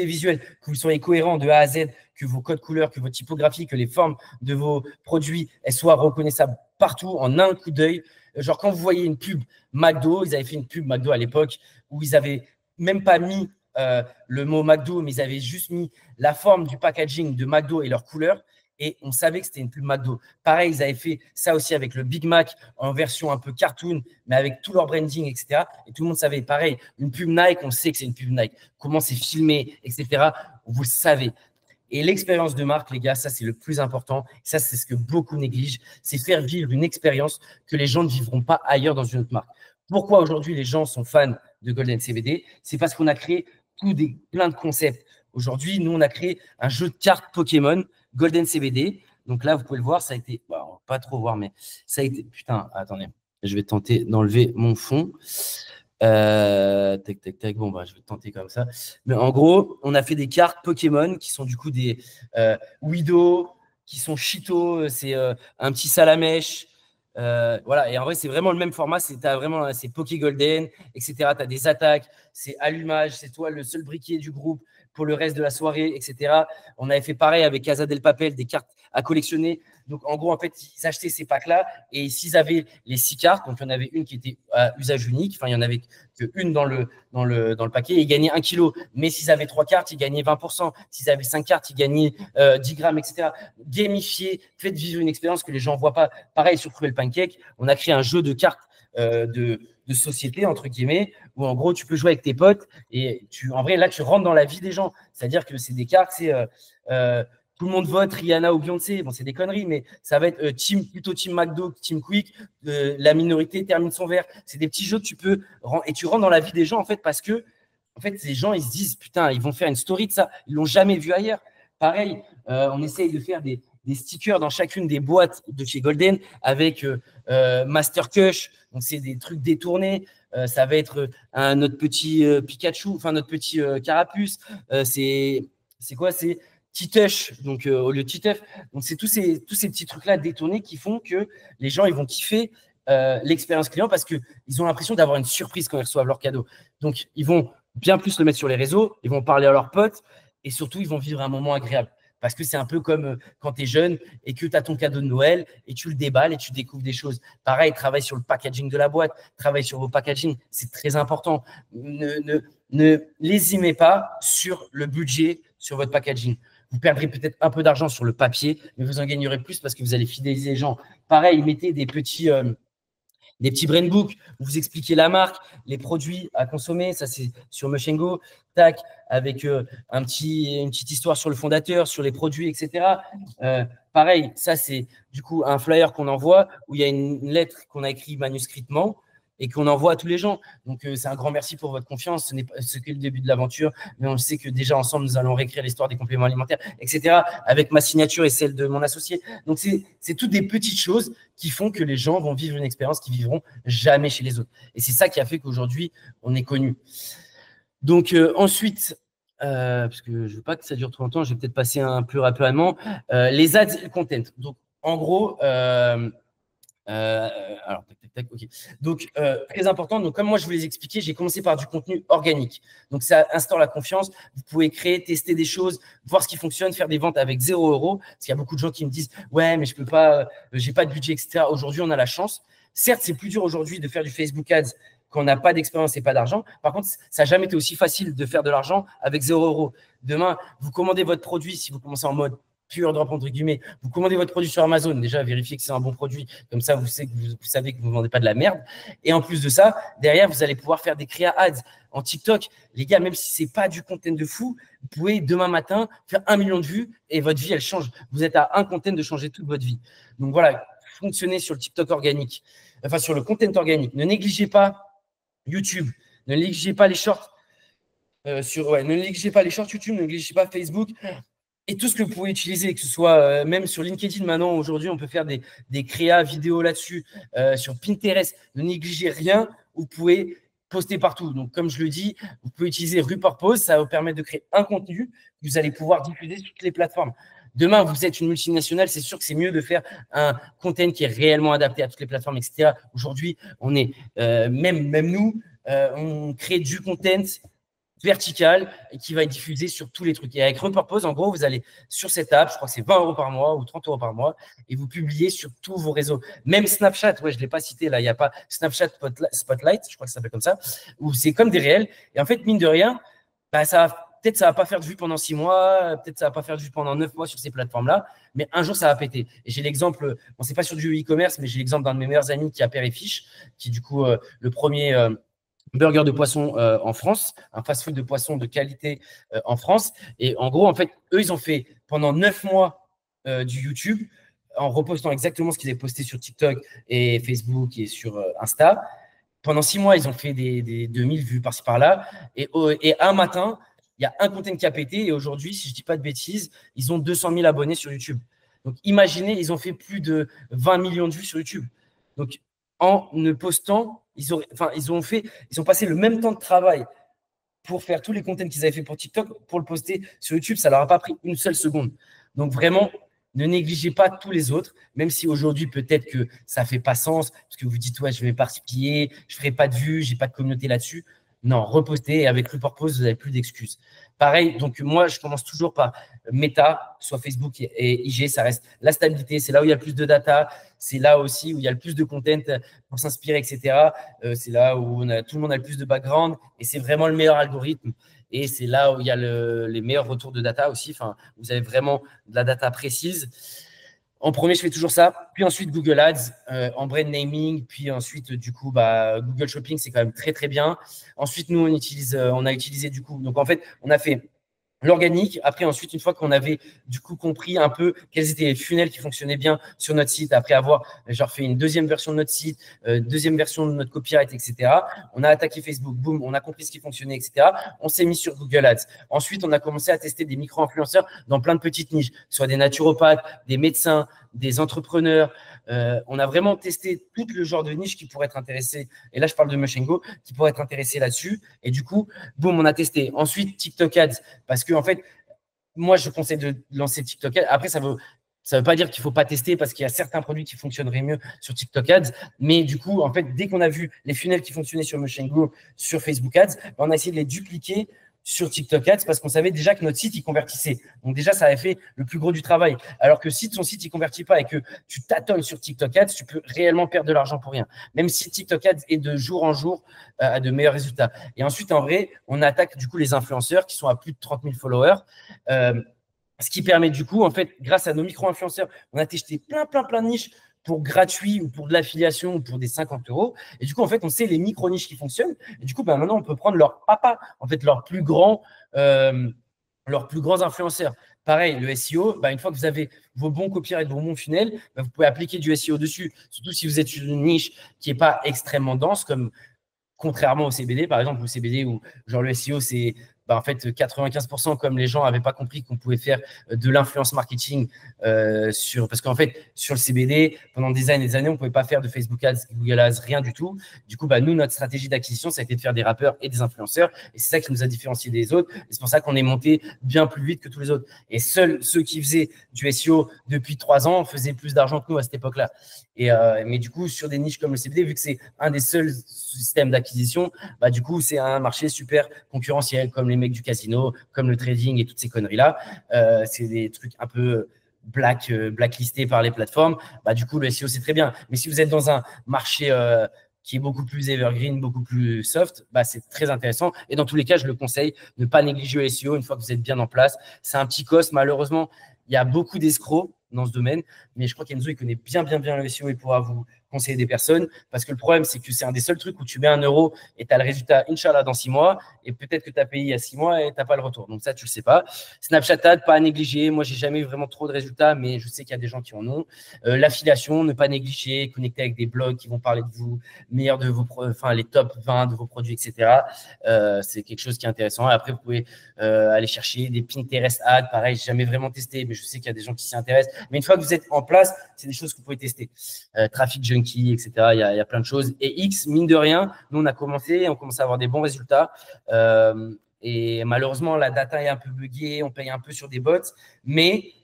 visuelle, que vous soyez cohérent de A à Z, que vos codes couleurs, que vos typographies, que les formes de vos produits, elles soient reconnaissables partout en un coup d'œil. Genre, quand vous voyez une pub McDo, ils avaient fait une pub McDo à l'époque où ils n'avaient même pas mis le mot McDo, mais ils avaient juste mis la forme du packaging de McDo et leur couleur. Et on savait que c'était une pub McDo. Pareil, ils avaient fait ça aussi avec le Big Mac en version un peu cartoon, mais avec tout leur branding, etc. Et tout le monde savait. Pareil, une pub Nike, on sait que c'est une pub Nike. Comment c'est filmé, etc. Vous le savez. Et l'expérience de marque, les gars, ça, c'est le plus important. Ça, c'est ce que beaucoup négligent. C'est faire vivre une expérience que les gens ne vivront pas ailleurs dans une autre marque. Pourquoi aujourd'hui les gens sont fans de Golden CBD? C'est parce qu'on a créé plein de concepts. Aujourd'hui, nous, on a créé un jeu de cartes Pokémon Golden CBD. Donc là, vous pouvez le voir, ça a été… Bon, on va pas trop voir, mais ça a été… Putain, attendez. Je vais tenter d'enlever mon fond. Tac, tac, tac. Bon, bah, je vais tenter comme ça. Mais en gros, on a fait des cartes Pokémon qui sont du coup des Widow, qui sont Cheeto, c'est un petit Salamèche. Voilà, et en vrai, c'est vraiment le même format. C'est Poké Golden, etc. Tu as des attaques, c'est allumage, c'est toi le seul briquet du groupe pour le reste de la soirée, etc. On avait fait pareil avec Casa del Papel, des cartes à collectionner. Donc, en gros, en fait, ils achetaient ces packs-là et s'ils avaient les 6 cartes, donc il y en avait une qui était à usage unique, enfin, il n'y en avait qu'une dans le paquet, et ils gagnaient 1 kilo. Mais s'ils avaient 3 cartes, ils gagnaient 20%. S'ils avaient 5 cartes, ils gagnaient 10 grammes, etc. Gamifier, faites vivre une expérience que les gens ne voient pas. Pareil, sur Cruel Pancake, on a créé un jeu de cartes de société, entre guillemets, où en gros, tu peux jouer avec tes potes et en vrai, là, tu rentres dans la vie des gens. C'est-à-dire que c'est des cartes, c'est tout le monde vote Rihanna ou Beyoncé. Bon, c'est des conneries, mais ça va être plutôt Team McDo, Team Quick. La minorité termine son verre. C'est des petits jeux que tu peux… Et tu rentres dans la vie des gens, en fait, parce que en fait, ces gens, ils se disent, putain, ils vont faire une story de ça. Ils l'ont jamais vu ailleurs. Pareil, on essaye de faire des stickers dans chacune des boîtes de chez Golden avec Master Cush. Donc, c'est des trucs détournés. Ça va être notre petit Pikachu, enfin notre petit Carapuce. C'est quoi? C'est Titush, donc au lieu de Titeuf. Donc, c'est tous ces petits trucs-là détournés qui font que les gens, ils vont kiffer l'expérience client parce qu'ils ont l'impression d'avoir une surprise quand ils reçoivent leur cadeau. Donc, ils vont bien plus le mettre sur les réseaux, ils vont parler à leurs potes et surtout, ils vont vivre un moment agréable. Parce que c'est un peu comme quand tu es jeune et que tu as ton cadeau de Noël et tu le déballes et tu découvres des choses. Pareil, travaille sur le packaging de la boîte, travaille sur vos packaging, c'est très important. Ne lésimez pas sur le budget, sur votre packaging. Vous perdrez peut-être un peu d'argent sur le papier, mais vous en gagnerez plus parce que vous allez fidéliser les gens. Pareil, mettez des petits brand books où vous expliquez la marque, les produits à consommer. Ça, c'est sur Mochengo. Tac, avec une petite histoire sur le fondateur, sur les produits, etc. Pareil, ça, c'est du coup un flyer qu'on envoie où il y a une lettre qu'on a écrite manuscritement et qu'on envoie à tous les gens. Donc, c'est un grand merci pour votre confiance. Ce n'est pas ce que le début de l'aventure, mais on sait que déjà ensemble, nous allons réécrire l'histoire des compléments alimentaires, etc., avec ma signature et celle de mon associé. Donc, c'est toutes des petites choses qui font que les gens vont vivre une expérience qu'ils vivront jamais chez les autres. Et c'est ça qui a fait qu'aujourd'hui, on est connu. Donc, ensuite, parce que je ne veux pas que ça dure trop longtemps, je vais peut-être passer un peu rapidement. Les ads et le content. Donc, en gros, alors, ok. Donc, très important. Donc, comme moi, je vous l'ai expliqué, j'ai commencé par du contenu organique. Donc, ça instaure la confiance. Vous pouvez créer, tester des choses, voir ce qui fonctionne, faire des ventes avec 0 €. Parce qu'il y a beaucoup de gens qui me disent, ouais, mais je peux pas, j'ai pas de budget, etc. Aujourd'hui, on a la chance. Certes, c'est plus dur aujourd'hui de faire du Facebook Ads quand on n'a pas d'expérience et pas d'argent. Par contre, ça n'a jamais été aussi facile de faire de l'argent avec 0 €. Demain, vous commandez votre produit, si vous commencez en mode pure drop entre guillemets, vous commandez votre produit sur Amazon, déjà vérifiez que c'est un bon produit, comme ça vous savez que vous ne vendez pas de la merde. Et en plus de ça, derrière, vous allez pouvoir faire des créa ads en TikTok. Les gars, même si ce n'est pas du content de fou, vous pouvez demain matin faire 1 million de vues et votre vie, elle change. Vous êtes à un content de changer toute votre vie. Donc voilà, fonctionnez sur le TikTok organique, enfin sur le content organique. Ne négligez pas YouTube, ne négligez pas les shorts ne négligez pas les shorts YouTube, ne négligez pas Facebook et tout ce que vous pouvez utiliser, que ce soit même sur LinkedIn. Maintenant, aujourd'hui, on peut faire des créas vidéo là-dessus, sur Pinterest. Ne négligez rien, vous pouvez poster partout. Donc, comme je le dis, vous pouvez utiliser Repurpose, ça va vous permettre de créer un contenu que vous allez pouvoir diffuser sur toutes les plateformes. Demain, vous êtes une multinationale, c'est sûr que c'est mieux de faire un content qui est réellement adapté à toutes les plateformes, etc. Aujourd'hui, on est, même nous, on crée du content vertical et qui va être diffusé sur tous les trucs. Et avec Repurpose, en gros, vous allez sur cette app, je crois que c'est 20 € par mois ou 30 € par mois, et vous publiez sur tous vos réseaux. Même Snapchat, ouais, je ne l'ai pas cité là, il n'y a pas Snapchat Spotlight, je crois que ça s'appelle comme ça, où c'est comme des réels. Et en fait, mine de rien, bah, peut-être ça ne va pas faire de vue pendant 6 mois, peut-être ça ne va pas faire de vue pendant 9 mois sur ces plateformes-là, mais un jour, ça va péter. Et j'ai l'exemple, bon, c'est pas sur du e-commerce, mais j'ai l'exemple d'un de mes meilleurs amis qui a Père et Fiche, qui du coup, le premier burger de poisson en France, un fast-food de poisson de qualité en France. Et en gros, en fait, eux, ils ont fait pendant 9 mois du YouTube en repostant exactement ce qu'ils avaient posté sur TikTok et Facebook et sur Insta. Pendant 6 mois, ils ont fait des 2000 vues par-ci par-là. Et un matin, il y a un content qui a pété. Et aujourd'hui, si je ne dis pas de bêtises, ils ont 200 000 abonnés sur YouTube. Donc, imaginez, ils ont fait plus de 20 millions de vues sur YouTube. Donc, en ne postant, ils ont passé le même temps de travail pour faire tous les contenus qu'ils avaient fait pour TikTok, pour le poster sur YouTube. Ça ne leur a pas pris une seule seconde. Donc, vraiment, ne négligez pas tous les autres, même si aujourd'hui, peut-être que ça ne fait pas sens, parce que vous dites, ouais, je vais m'éparpiller, je ne ferai pas de vues, je n'ai pas de communauté là-dessus. Non, repostez et avec Repurpose, vous n'avez plus d'excuses. Pareil, donc moi, je commence toujours par Meta, soit Facebook et IG, ça reste la stabilité, c'est là où il y a le plus de data, c'est là aussi où il y a le plus de content pour s'inspirer, etc. C'est là où tout le monde a le plus de background et c'est vraiment le meilleur algorithme. Et c'est là où il y a les meilleurs retours de data aussi. Enfin, vous avez vraiment de la data précise. En premier, je fais toujours ça. Puis ensuite, Google Ads en brand naming. Puis ensuite, du coup, Google Shopping, c'est quand même très, très bien. Ensuite, nous, on a utilisé du coup. Donc, en fait, on a fait l'organique. Après, ensuite, une fois qu'on avait du coup compris un peu quels étaient les funnels qui fonctionnaient bien sur notre site, après avoir fait une deuxième version de notre site, deuxième version de notre copyright, etc. On a attaqué Facebook, boum, on a compris ce qui fonctionnait, etc. On s'est mis sur Google Ads. Ensuite, on a commencé à tester des micro-influenceurs dans plein de petites niches, soit des naturopathes, des médecins, des entrepreneurs. On a vraiment testé tout le genre de niche qui pourrait être intéressé. Et là, je parle de Mushingo, qui pourrait être intéressé là-dessus. Et du coup, boum, on a testé. Ensuite, TikTok Ads, parce que en fait, moi, je conseille de lancer TikTok Ads. Après, ça veut pas dire qu'il ne faut pas tester parce qu'il y a certains produits qui fonctionneraient mieux sur TikTok Ads. Mais du coup, en fait, dès qu'on a vu les funnels qui fonctionnaient sur Mushingo, sur Facebook Ads, on a essayé de les dupliquer sur TikTok Ads parce qu'on savait déjà que notre site, il convertissait. Donc déjà, ça avait fait le plus gros du travail. Alors que si ton site, il ne convertit pas et que tu tâtonnes sur TikTok Ads, tu peux réellement perdre de l'argent pour rien. Même si TikTok Ads est de jour en jour à de meilleurs résultats. Et ensuite, en vrai, on attaque du coup les influenceurs qui sont à plus de 30 000 followers. Ce qui permet du coup, en fait, grâce à nos micro-influenceurs, on a testé plein de niches pour gratuit ou pour de l'affiliation ou pour des 50 €. Et du coup, en fait, on sait les micro-niches qui fonctionnent. Et du coup, maintenant, on peut prendre leur papa, en fait, leurs plus grands influenceurs. pareil, le SEO, bah, une fois que vous avez vos bons copyrights, vos bons funnels, bah, vous pouvez appliquer du SEO dessus. Surtout si vous êtes sur une niche qui n'est pas extrêmement dense, comme contrairement au CBD, par exemple, au CBD où genre le SEO, c'est bah, en fait 95%, comme les gens n'avaient pas compris qu'on pouvait faire de l'influence marketing parce qu'en fait, sur le CBD, pendant des années, on ne pouvait pas faire de Facebook Ads, Google Ads, rien du tout. Du coup, bah, nous, notre stratégie d'acquisition, ça a été de faire des rappeurs et des influenceurs. Et c'est ça qui nous a différenciés des autres. Et c'est pour ça qu'on est monté bien plus vite que tous les autres. Et seuls ceux qui faisaient du SEO depuis 3 ans faisaient plus d'argent que nous à cette époque-là. Mais du coup, sur des niches comme le CBD, vu que c'est un des seuls systèmes d'acquisition, bah, du coup, c'est un marché super concurrentiel, comme les mecs du casino, comme le trading et toutes ces conneries-là. C'est des trucs un peu blacklistés par les plateformes. Bah, du coup, le SEO, c'est très bien. Mais si vous êtes dans un marché qui est beaucoup plus evergreen, beaucoup plus soft, bah, c'est très intéressant. Et dans tous les cas, je le conseille, ne pas négliger le SEO une fois que vous êtes bien en place. C'est un petit cost. Malheureusement, il y a beaucoup d'escrocs dans ce domaine, mais je crois qu'Enzo, il connaît bien le SEO et pourra vous conseiller des personnes, parce que le problème, c'est que c'est un des seuls trucs où tu mets 1 euro et tu as le résultat, Inch'Allah, dans 6 mois, et peut-être que tu as payé il y a 6 mois et tu n'as pas le retour. Donc ça, tu ne le sais pas. Snapchat Ad, pas à négliger. Moi, j'ai jamais eu vraiment trop de résultats, mais je sais qu'il y a des gens qui en ont. L'affiliation, ne pas négliger, connecter avec des blogs qui vont parler de vous, meilleurs de vos les top 20 de vos produits, etc. C'est quelque chose qui est intéressant. Et après, vous pouvez aller chercher des Pinterest Ads. Pareil, j'ai jamais vraiment testé, mais je sais qu'il y a des gens qui s'y intéressent. Mais une fois que vous êtes en place, c'est des choses que vous pouvez tester. Traffic Junkie, etc. Il y a plein de choses. Et X, mine de rien, nous, on commence à avoir des bons résultats. Et malheureusement, la data est un peu buggée. On paye un peu sur des bots,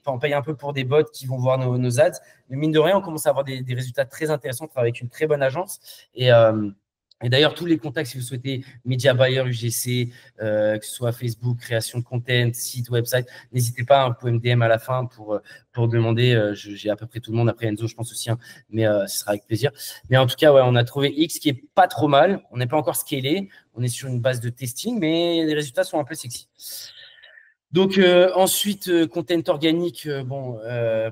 on paye un peu pour des bots qui vont voir nos ads. Mais mine de rien, on commence à avoir des résultats très intéressants. On travaille avec une très bonne agence. Et d'ailleurs, tous les contacts, si vous souhaitez, Media Buyer, UGC, que ce soit Facebook, création de content, site, website, n'hésitez pas, vous pouvez me DM à la fin pour demander. J'ai à peu près tout le monde. Après, Enzo, je pense aussi, mais ce sera avec plaisir. Mais en tout cas, ouais, on a trouvé X qui est pas trop mal. On n'est pas encore scalé. On est sur une base de testing, mais les résultats sont un peu sexy. Donc, ensuite, content organique. Bon,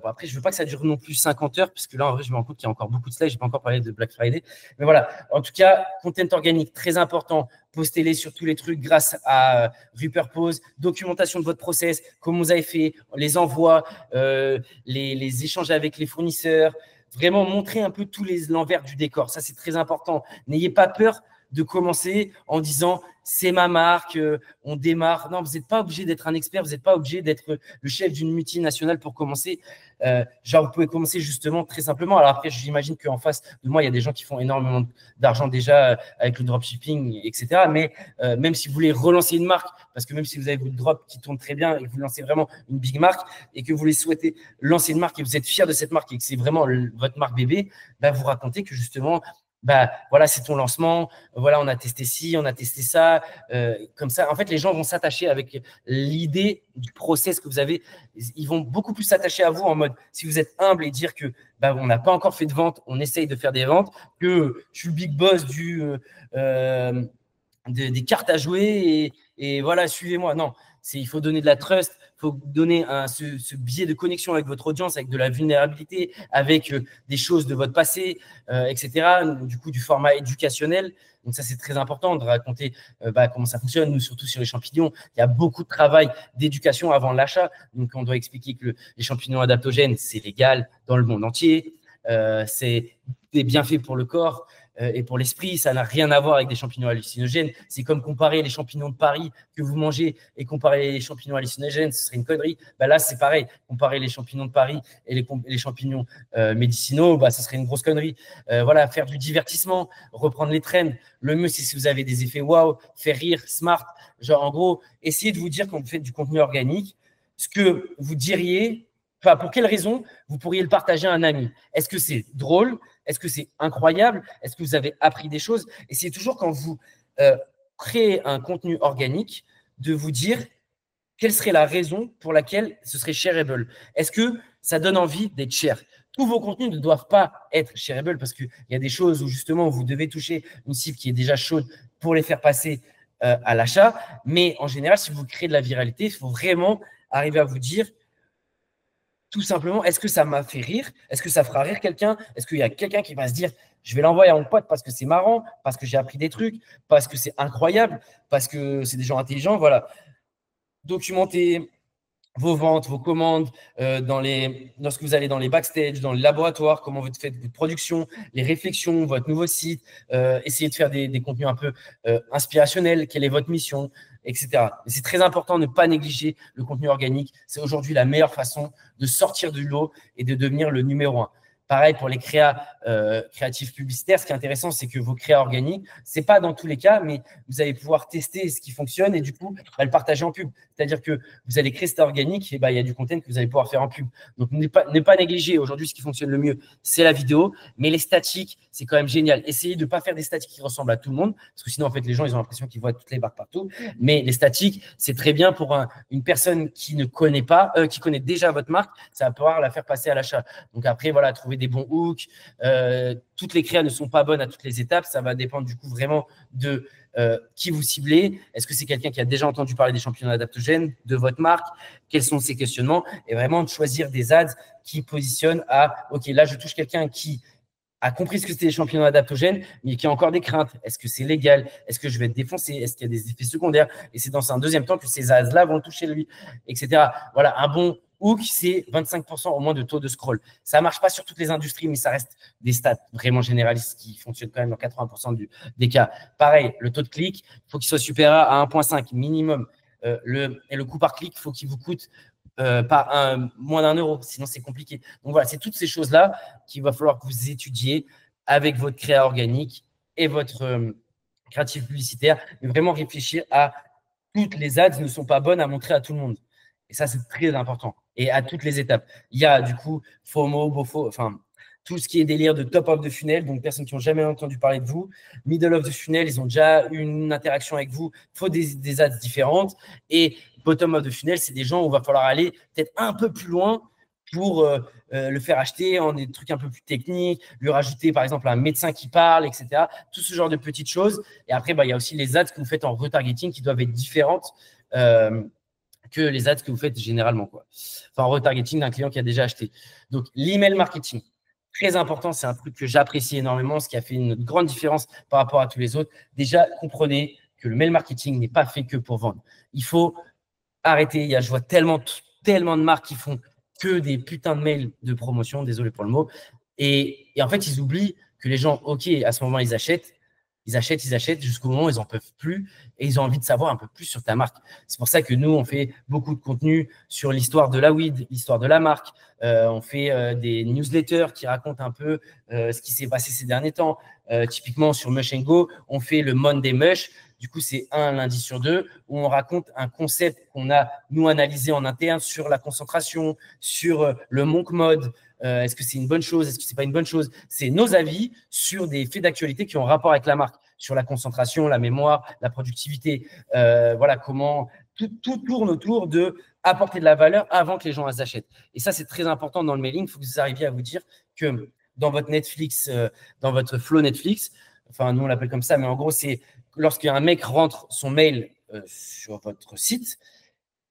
après, je ne veux pas que ça dure non plus 50 heures, parce que là, en vrai, je me rends compte qu'il y a encore beaucoup de slides. Je n'ai pas encore parlé de Black Friday. Mais voilà, en tout cas, content organique, très important. Postez-les sur tous les trucs grâce à Repurpose, documentation de votre process, comment vous avez fait, les envois, les échanges avec les fournisseurs. Vraiment, montrer un peu l'envers du décor. Ça, c'est très important. N'ayez pas peur de commencer en disant c'est ma marque, on démarre. Non, vous n'êtes pas obligé d'être un expert, vous n'êtes pas obligé d'être le chef d'une multinationale pour commencer. Vous pouvez commencer justement très simplement. Alors après, j'imagine qu'en face de moi, il y a des gens qui font énormément d'argent déjà avec le dropshipping, etc. Mais même si vous voulez relancer une marque, parce que même si vous avez votre drop qui tourne très bien et que vous lancez vraiment une big marque et que vous voulez souhaiter lancer une marque et vous êtes fier de cette marque et que c'est vraiment votre marque bébé, bah, vous racontez que justement, bah, voilà, c'est ton lancement. Voilà, on a testé ci, on a testé ça. Comme ça, en fait, les gens vont s'attacher avec l'idée du process que vous avez. Ils vont beaucoup plus s'attacher à vous en mode, si vous êtes humble et dire que bah, on n'a pas encore fait de vente, on essaye de faire des ventes, que je suis le big boss des cartes à jouer et voilà, suivez-moi. Non, il faut donner de la trust, il faut donner ce biais de connexion avec votre audience, avec de la vulnérabilité, avec des choses de votre passé, etc. Du coup, du format éducationnel. Donc ça, c'est très important de raconter comment ça fonctionne. Nous, surtout sur les champignons, il y a beaucoup de travail d'éducation avant l'achat. Donc, on doit expliquer que les champignons adaptogènes, c'est légal dans le monde entier. C'est des bienfaits pour le corps et pour l'esprit. Ça n'a rien à voir avec des champignons hallucinogènes. C'est comme comparer les champignons de Paris que vous mangez et comparer les champignons hallucinogènes, ce serait une connerie. Bah là, c'est pareil. Comparer les champignons de Paris et les champignons médicinaux, bah, ça serait une grosse connerie. Voilà, faire du divertissement, reprendre les trends. Le mieux, c'est si vous avez des effets wow, faire rire, smart. Genre, en gros, essayez de vous dire quand vous faites du contenu organique, ce que vous diriez, enfin, pour quelle raison vous pourriez le partager à un ami. Est-ce que c'est drôle? Est-ce que c'est incroyable? Est-ce que vous avez appris des choses? Et c'est toujours quand vous créez un contenu organique de vous dire quelle serait la raison pour laquelle ce serait shareable. Est-ce que ça donne envie d'être share? Tous vos contenus ne doivent pas être shareable parce qu'il y a des choses où justement vous devez toucher une cible qui est déjà chaude pour les faire passer à l'achat. Mais en général, si vous créez de la viralité, il faut vraiment arriver à vous dire tout simplement, est-ce que ça m'a fait rire? Est-ce que ça fera rire quelqu'un? Est-ce qu'il y a quelqu'un qui va se dire, je vais l'envoyer à mon pote parce que c'est marrant, parce que j'ai appris des trucs, parce que c'est incroyable, parce que c'est des gens intelligents, voilà. Documentez, vos ventes, vos commandes, lorsque vous allez dans les backstage, dans les laboratoires, comment vous faites votre production, les réflexions, votre nouveau site, essayez de faire des contenus un peu inspirationnels, quelle est votre mission, etc. Et c'est très important de ne pas négliger le contenu organique. C'est aujourd'hui la meilleure façon de sortir du lot et de devenir le numéro 1. Pareil pour les créatifs publicitaires. Ce qui est intéressant, c'est que vos créas organiques, ce n'est pas dans tous les cas, mais vous allez pouvoir tester ce qui fonctionne et du coup, le partager en pub. C'est-à-dire que vous allez créer cet organique et il y a du contenu que vous allez pouvoir faire en pub. Donc, ne pas négliger. Aujourd'hui, ce qui fonctionne le mieux, c'est la vidéo. Mais les statiques, c'est quand même génial. Essayez de ne pas faire des statiques qui ressemblent à tout le monde parce que sinon, en fait, les gens, ils ont l'impression qu'ils voient toutes les barres partout. Mais les statiques, c'est très bien pour une personne qui ne connaît pas, qui connaît déjà votre marque. Ça va pouvoir la faire passer à l'achat. Donc, après, voilà, trouver des bons hooks. Toutes les créas ne sont pas bonnes à toutes les étapes. Ça va dépendre du coup vraiment de qui vous ciblez. Est-ce que c'est quelqu'un qui a déjà entendu parler des championnats adaptogènes, de votre marque? Quels sont ses questionnements? Et vraiment de choisir des ads qui positionnent à OK, là, je touche quelqu'un qui a compris ce que c'était les championnats adaptogènes, mais qui a encore des craintes. Est-ce que c'est légal? Est-ce que je vais être défoncé? Est-ce qu'il y a des effets secondaires? Et c'est dans un deuxième temps que ces ads-là vont toucher lui, etc. Voilà, un bon hook, c'est 25% au moins de taux de scroll. Ça ne marche pas sur toutes les industries, mais ça reste des stats vraiment généralistes qui fonctionnent quand même dans 80% des cas. Pareil, le taux de clic, il faut qu'il soit supérieur à 1,5 minimum. Et le coût par clic, il faut qu'il vous coûte moins d'1 euro, sinon c'est compliqué. Donc voilà, c'est toutes ces choses-là qu'il va falloir que vous étudiez avec votre créa organique et votre créatif publicitaire, et vraiment réfléchir à toutes les ads ne sont pas bonnes à montrer à tout le monde. Et ça, c'est très important. Et à toutes les étapes. Il y a du coup FOMO, BOFO, enfin, tout ce qui est délire de top of the funnel, donc personnes qui n'ont jamais entendu parler de vous. Middle of the funnel, ils ont déjà une interaction avec vous. Il faut des ads différentes. Et bottom of the funnel, c'est des gens où il va falloir aller peut-être un peu plus loin pour le faire acheter en des trucs un peu plus techniques, lui rajouter par exemple un médecin qui parle, etc. Tout ce genre de petites choses. Et après, il y a aussi les ads que vous faites en retargeting qui doivent être différentes que les ads que vous faites généralement, quoi. Enfin, en retargeting d'un client qui a déjà acheté. Donc, l'email marketing, très important, c'est un truc que j'apprécie énormément, ce qui a fait une grande différence par rapport à tous les autres. Déjà, comprenez que le mail marketing n'est pas fait que pour vendre. Il faut arrêter. Je vois tellement de marques qui font que des putains de mails de promotion, désolé pour le mot. Et en fait, ils oublient que les gens, OK, à ce moment, ils achètent jusqu'au moment où ils n'en peuvent plus et ils ont envie de savoir un peu plus sur ta marque. C'est pour ça que nous, on fait beaucoup de contenu sur l'histoire de la weed, l'histoire de la marque. On fait des newsletters qui racontent un peu ce qui s'est passé ces derniers temps. Typiquement, sur Mush & Go, on fait le Monday Mush. Du coup, c'est un lundi sur deux où on raconte un concept qu'on a, nous, analysé en interne sur la concentration, sur le monk mode. Est-ce que c'est une bonne chose? Est-ce que c'est pas une bonne chose? C'est nos avis sur des faits d'actualité qui ont rapport avec la marque, sur la concentration, la mémoire, la productivité. Voilà comment tout tourne autour de apporter de la valeur avant que les gens achètent. Et ça, c'est très important dans le mailing. Il faut que vous arriviez à vous dire que dans votre Netflix, dans votre flow Netflix, enfin, nous, on l'appelle comme ça, mais en gros, c'est lorsqu'un mec rentre son mail sur votre site,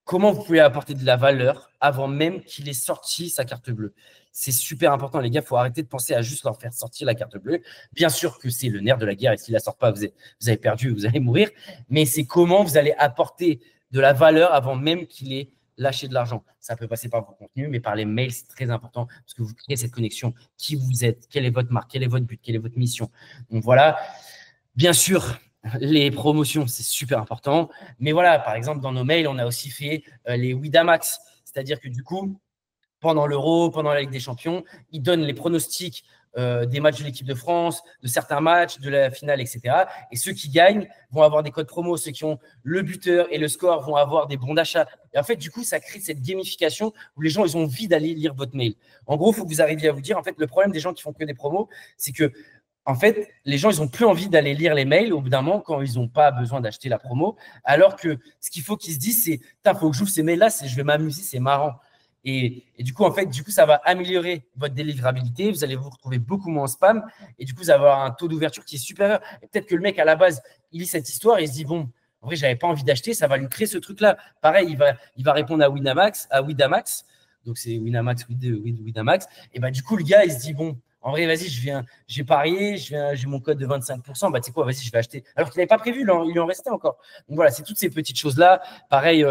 comment vous pouvez apporter de la valeur avant même qu'il ait sorti sa carte bleue. C'est super important, les gars. Il faut arrêter de penser à juste leur faire sortir la carte bleue. Bien sûr que c'est le nerf de la guerre et s'il ne la sort pas, vous avez perdu, vous allez mourir. Mais c'est comment vous allez apporter de la valeur avant même qu'il ait lâché de l'argent. Ça peut passer par vos contenus, mais par les mails, c'est très important parce que vous créez cette connexion. Qui vous êtes? Quelle est votre marque? Quel est votre but? Quelle est votre mission? Donc voilà. Bien sûr, les promotions, c'est super important. Mais voilà, par exemple, dans nos mails, on a aussi fait les Winamax. C'est-à-dire que du coup, pendant l'Euro, pendant la Ligue des Champions, ils donnent les pronostics des matchs de l'équipe de France, de certains matchs, de la finale, etc. Et ceux qui gagnent vont avoir des codes promo. Ceux qui ont le buteur et le score vont avoir des bons d'achat. Et en fait, du coup, ça crée cette gamification où les gens, ils ont envie d'aller lire votre mail. En gros, il faut que vous arriviez à vous dire, en fait, le problème des gens qui font que des promos, c'est que en fait, les gens, ils n'ont plus envie d'aller lire les mails au bout d'un moment quand ils n'ont pas besoin d'acheter la promo. Alors que ce qu'il faut qu'ils se disent, c'est « il faut que j'ouvre ces mails-là, je vais m'amuser, c'est marrant ». Et du coup, ça va améliorer votre délivrabilité. Vous allez vous retrouver beaucoup moins en spam. Et du coup, vous allez avoir un taux d'ouverture qui est supérieur. Et peut-être que le mec, à la base, il lit cette histoire et il se dit « Bon, en vrai, je n'avais pas envie d'acheter, ça va lui créer ce truc-là ». Pareil, il va répondre à Winamax. Donc, c'est Winamax, Winamax. Et du coup, le gars, il se dit « Bon, en vrai, vas-y, j'ai parié, j'ai mon code de 25%, tu sais quoi, vas-y, je vais acheter. » Alors qu'il n'avait pas prévu, il en restait encore. Donc voilà, c'est toutes ces petites choses-là. Pareil,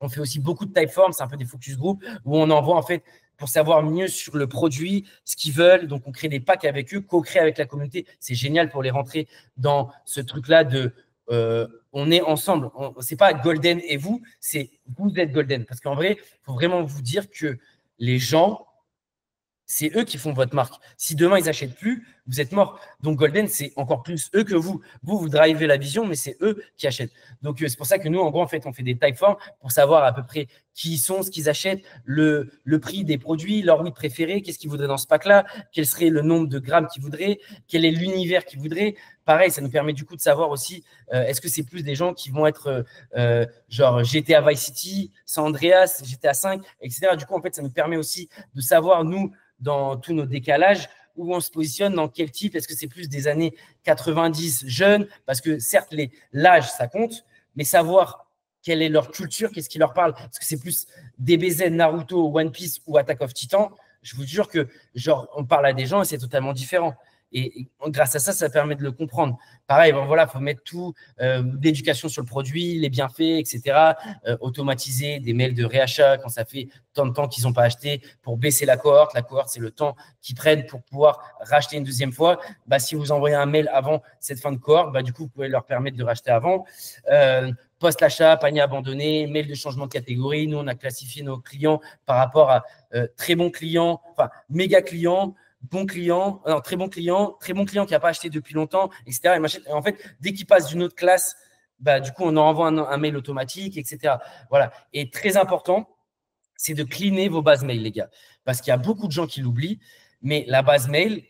On fait aussi beaucoup de Typeform, c'est un peu des focus group où on envoie en fait pour savoir mieux sur le produit, ce qu'ils veulent. Donc, on crée des packs avec eux, co-créer avec la communauté. C'est génial pour les rentrer dans ce truc-là de on est ensemble. Ce n'est pas Golden et vous, c'est vous êtes Golden. Parce qu'en vrai, il faut vraiment vous dire que les gens, c'est eux qui font votre marque. Si demain, ils n'achètent plus, vous êtes mort. Donc, Golden, c'est encore plus eux que vous. Vous drivez la vision, mais c'est eux qui achètent. Donc, c'est pour ça que nous, en gros, en fait, on fait des typeforms pour savoir à peu près qui ils sont, ce qu'ils achètent, le prix des produits, leur weed préféré, qu'est-ce qu'ils voudraient dans ce pack-là, quel serait le nombre de grammes qu'ils voudraient, quel est l'univers qu'ils voudraient. Pareil, ça nous permet du coup de savoir aussi, est-ce que c'est plus des gens qui vont être genre GTA Vice City, San Andreas, GTA 5, etc. Du coup, en fait, ça nous permet aussi de savoir, nous, dans tous nos décalages, où on se positionne, dans quel type, est-ce que c'est plus des années 90 jeunes, parce que certes, l'âge, ça compte, mais savoir quelle est leur culture, qu'est-ce qui leur parle, est-ce que c'est plus DBZ, Naruto, One Piece ou Attack of Titan, je vous jure que genre, on parle à des gens et c'est totalement différent. Et grâce à ça, ça permet de le comprendre. Pareil, bon, voilà, il faut mettre tout, d'éducation sur le produit, les bienfaits, etc. Automatiser des mails de réachat quand ça fait tant de temps qu'ils n'ont pas acheté pour baisser la cohorte. La cohorte, c'est le temps qu'ils prennent pour pouvoir racheter une deuxième fois. Bah, si vous envoyez un mail avant cette fin de cohorte, bah, du coup, vous pouvez leur permettre de racheter avant. Post-achat, panier abandonné, mail de changement de catégorie. Nous, on a classifié nos clients par rapport à très bons clients, enfin méga clients, bon client, alors très bon client qui n'a pas acheté depuis longtemps, etc. Et en fait, dès qu'il passe d'une autre classe, bah, du coup, on envoie un mail automatique, etc. Voilà. Et très important, c'est de cleaner vos bases mail, les gars. Parce qu'il y a beaucoup de gens qui l'oublient, mais la base mail,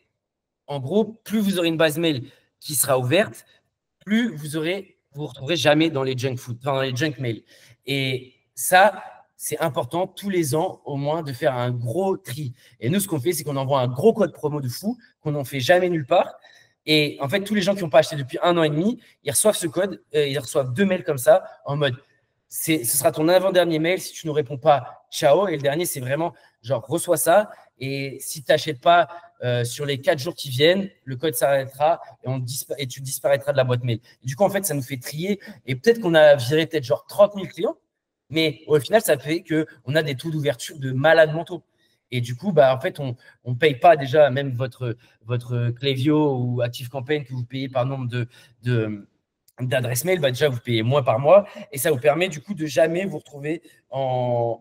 en gros, plus vous aurez une base mail qui sera ouverte, plus vous vous retrouverez jamais dans les junk food, dans les junk mail. Et ça, c'est important tous les ans au moins de faire un gros tri. Et nous, ce qu'on fait, c'est qu'on envoie un gros code promo de fou qu'on n'en fait jamais nulle part. Et en fait, tous les gens qui n'ont pas acheté depuis 1 an et demi, ils reçoivent ce code, ils reçoivent 2 mails comme ça en mode ce sera ton avant-dernier mail. Si tu ne réponds pas, ciao. Et le dernier, c'est vraiment genre reçois ça. Et si tu n'achètes pas sur les 4 jours qui viennent, le code s'arrêtera et tu disparaîtras de la boîte mail. Et du coup, en fait, ça nous fait trier. Et peut-être qu'on a viré peut-être genre 30 000 clients. Mais au final, ça fait qu'on a des taux d'ouverture de malades mentaux. Et du coup, bah, en fait, on ne paye pas déjà même votre Klaviyo ou ActiveCampaign que vous payez par nombre d'adresses mail. Bah, déjà, vous payez moins par mois. Et ça vous permet du coup de jamais vous retrouver en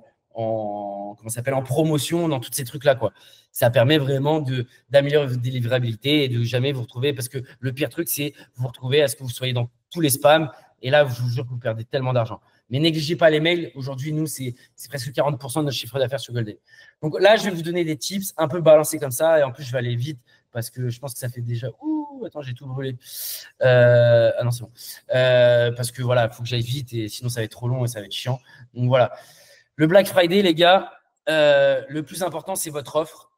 promotion dans tous ces trucs-là, quoi. Ça permet vraiment d'améliorer votre délivrabilité et de jamais vous retrouver. Parce que le pire truc, c'est vous retrouver à ce que vous soyez dans tous les spams. Et là, je vous jure que vous perdez tellement d'argent. Mais négligez pas les mails. Aujourd'hui, nous, c'est presque 40% de notre chiffre d'affaires sur Golden. Donc là, je vais vous donner des tips un peu balancés comme ça. Et en plus, je vais aller vite parce que je pense que ça fait déjà… Ouh, attends, j'ai tout brûlé. Ah non, c'est bon. Parce que voilà, il faut que j'aille vite et sinon, ça va être trop long et ça va être chiant. Donc voilà. Le Black Friday, les gars, le plus important, c'est votre offre.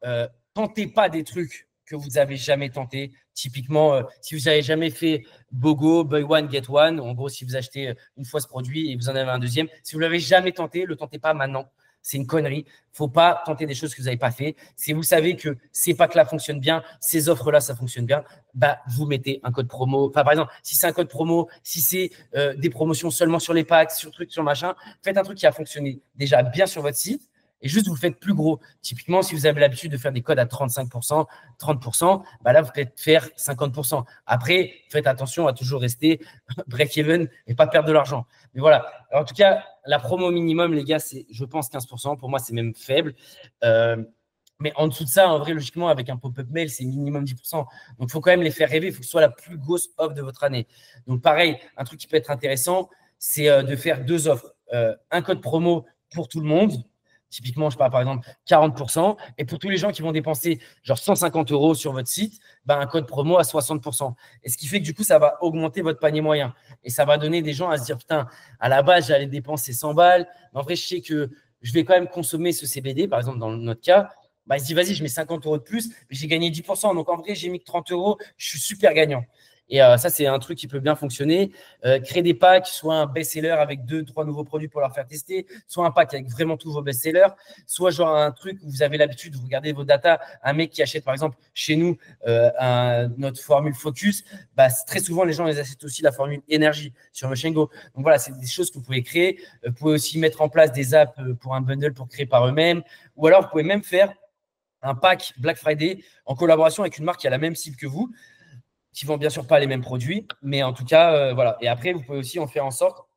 Tentez pas des trucs que vous n'avez jamais tenté. Typiquement, si vous n'avez jamais fait BOGO, Buy One, Get One, en gros, si vous achetez une fois ce produit et vous en avez un deuxième, si vous ne l'avez jamais tenté, ne le tentez pas maintenant. C'est une connerie. Il ne faut pas tenter des choses que vous n'avez pas fait. Si vous savez que ces packs-là fonctionnent bien, ces offres-là, ça fonctionne bien, bah, vous mettez un code promo. Enfin, par exemple, si c'est un code promo, si c'est des promotions seulement sur les packs, sur trucs, sur machin, faites un truc qui a fonctionné déjà bien sur votre site. Et juste, vous le faites plus gros. Typiquement, si vous avez l'habitude de faire des codes à 35%, 30%, bah là, vous pouvez faire 50%. Après, faites attention à toujours rester break-even et pas perdre de l'argent. Mais voilà. Alors, en tout cas, la promo minimum, les gars, c'est, je pense, 15%. Pour moi, c'est même faible. Mais en dessous de ça, en vrai, logiquement, avec un pop-up mail, c'est minimum 10%. Donc, il faut quand même les faire rêver. Il faut que ce soit la plus grosse offre de votre année. Donc, pareil, un truc qui peut être intéressant, c'est de faire 2 offres. Un code promo pour tout le monde. Typiquement, je parle par exemple 40%. Et pour tous les gens qui vont dépenser genre 150 € sur votre site, bah, un code promo à 60%. Et ce qui fait que du coup, ça va augmenter votre panier moyen. Et ça va donner des gens à se dire, putain, à la base, j'allais dépenser 100 balles. Mais en vrai, je sais que je vais quand même consommer ce CBD, par exemple, dans notre cas. Bah, il se dit, vas-y, je mets 50 € de plus, mais j'ai gagné 10%. Donc en vrai, j'ai mis que 30 €, je suis super gagnant. Et ça, c'est un truc qui peut bien fonctionner. Créer des packs, soit un best-seller avec 2-3 nouveaux produits pour leur faire tester, soit un pack avec vraiment tous vos best-sellers, soit genre un truc où vous avez l'habitude, vous regardez vos datas, un mec qui achète par exemple chez nous notre formule Focus, bah, très souvent les gens les achètent aussi la formule énergie sur Mochengo. Donc voilà, c'est des choses que vous pouvez créer. Vous pouvez aussi mettre en place des apps pour un bundle pour créer par eux-mêmes, ou alors vous pouvez même faire un pack Black Friday en collaboration avec une marque qui a la même cible que vous, qui vend bien sûr pas les mêmes produits, mais en tout cas, voilà. Et après, vous pouvez aussi en faire en sorte,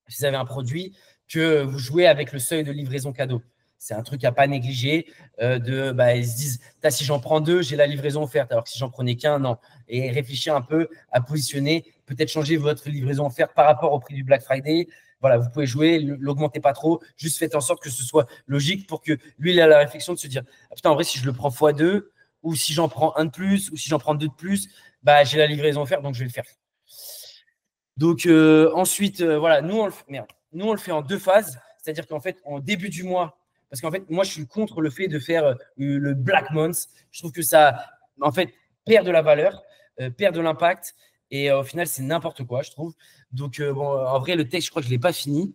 si vous avez un produit, que vous jouez avec le seuil de livraison cadeau. C'est un truc à pas négliger. Ils se disent, si j'en prends 2, j'ai la livraison offerte. Alors que si j'en prenais qu'un, non. Et réfléchir un peu à positionner, peut-être changer votre livraison offerte par rapport au prix du Black Friday. Voilà, vous pouvez jouer, l'augmentez pas trop. Juste faites en sorte que ce soit logique pour que lui, il ait la réflexion de se dire, ah, putain, en vrai, si je le prends x2, ou si j'en prends un de plus, ou si j'en prends 2 de plus, bah, j'ai la livraison offerte, donc je vais le faire. Donc ensuite, voilà, nous on le fait en 2 phases. C'est-à-dire qu'en fait, en début du mois, parce qu'en fait, moi, je suis contre le fait de faire le Black Month. Je trouve que ça, en fait, perd de la valeur, perd de l'impact. Et au final, c'est n'importe quoi, je trouve. Donc, en vrai, le texte, je crois que je ne l'ai pas fini.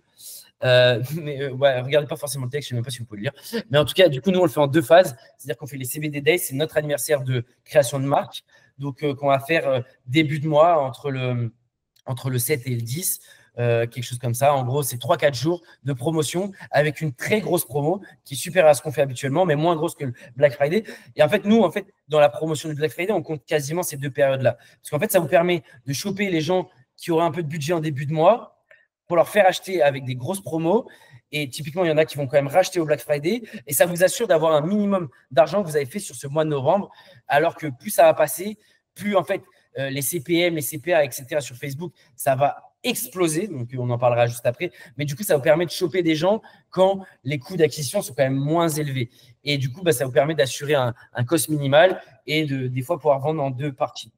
Ouais, regardez pas forcément le texte, je ne sais même pas si vous pouvez le lire. Mais en tout cas, du coup, nous, on le fait en 2 phases. C'est-à-dire qu'on fait les CBD Days, c'est notre anniversaire de création de marque. Donc, qu'on va faire début de mois entre le 7 et le 10. Quelque chose comme ça. En gros, c'est 3-4 jours de promotion avec une très grosse promo qui est supérieure à ce qu'on fait habituellement, mais moins grosse que le Black Friday. Et en fait, nous, dans la promotion du Black Friday, on compte quasiment ces 2 périodes-là. Parce qu'en fait, ça vous permet de choper les gens qui auraient un peu de budget en début de mois pour leur faire acheter avec des grosses promos. Et typiquement, il y en a qui vont quand même racheter au Black Friday. Et ça vous assure d'avoir un minimum d'argent que vous avez fait sur ce mois de novembre. Alors que plus ça va passer, plus en fait, les CPM, les CPA, etc. sur Facebook, ça va exploser. Donc, on en parlera juste après. Mais du coup, ça vous permet de choper des gens quand les coûts d'acquisition sont quand même moins élevés. Et du coup, ça vous permet d'assurer un cost minimal et des fois pouvoir vendre en 2 parties.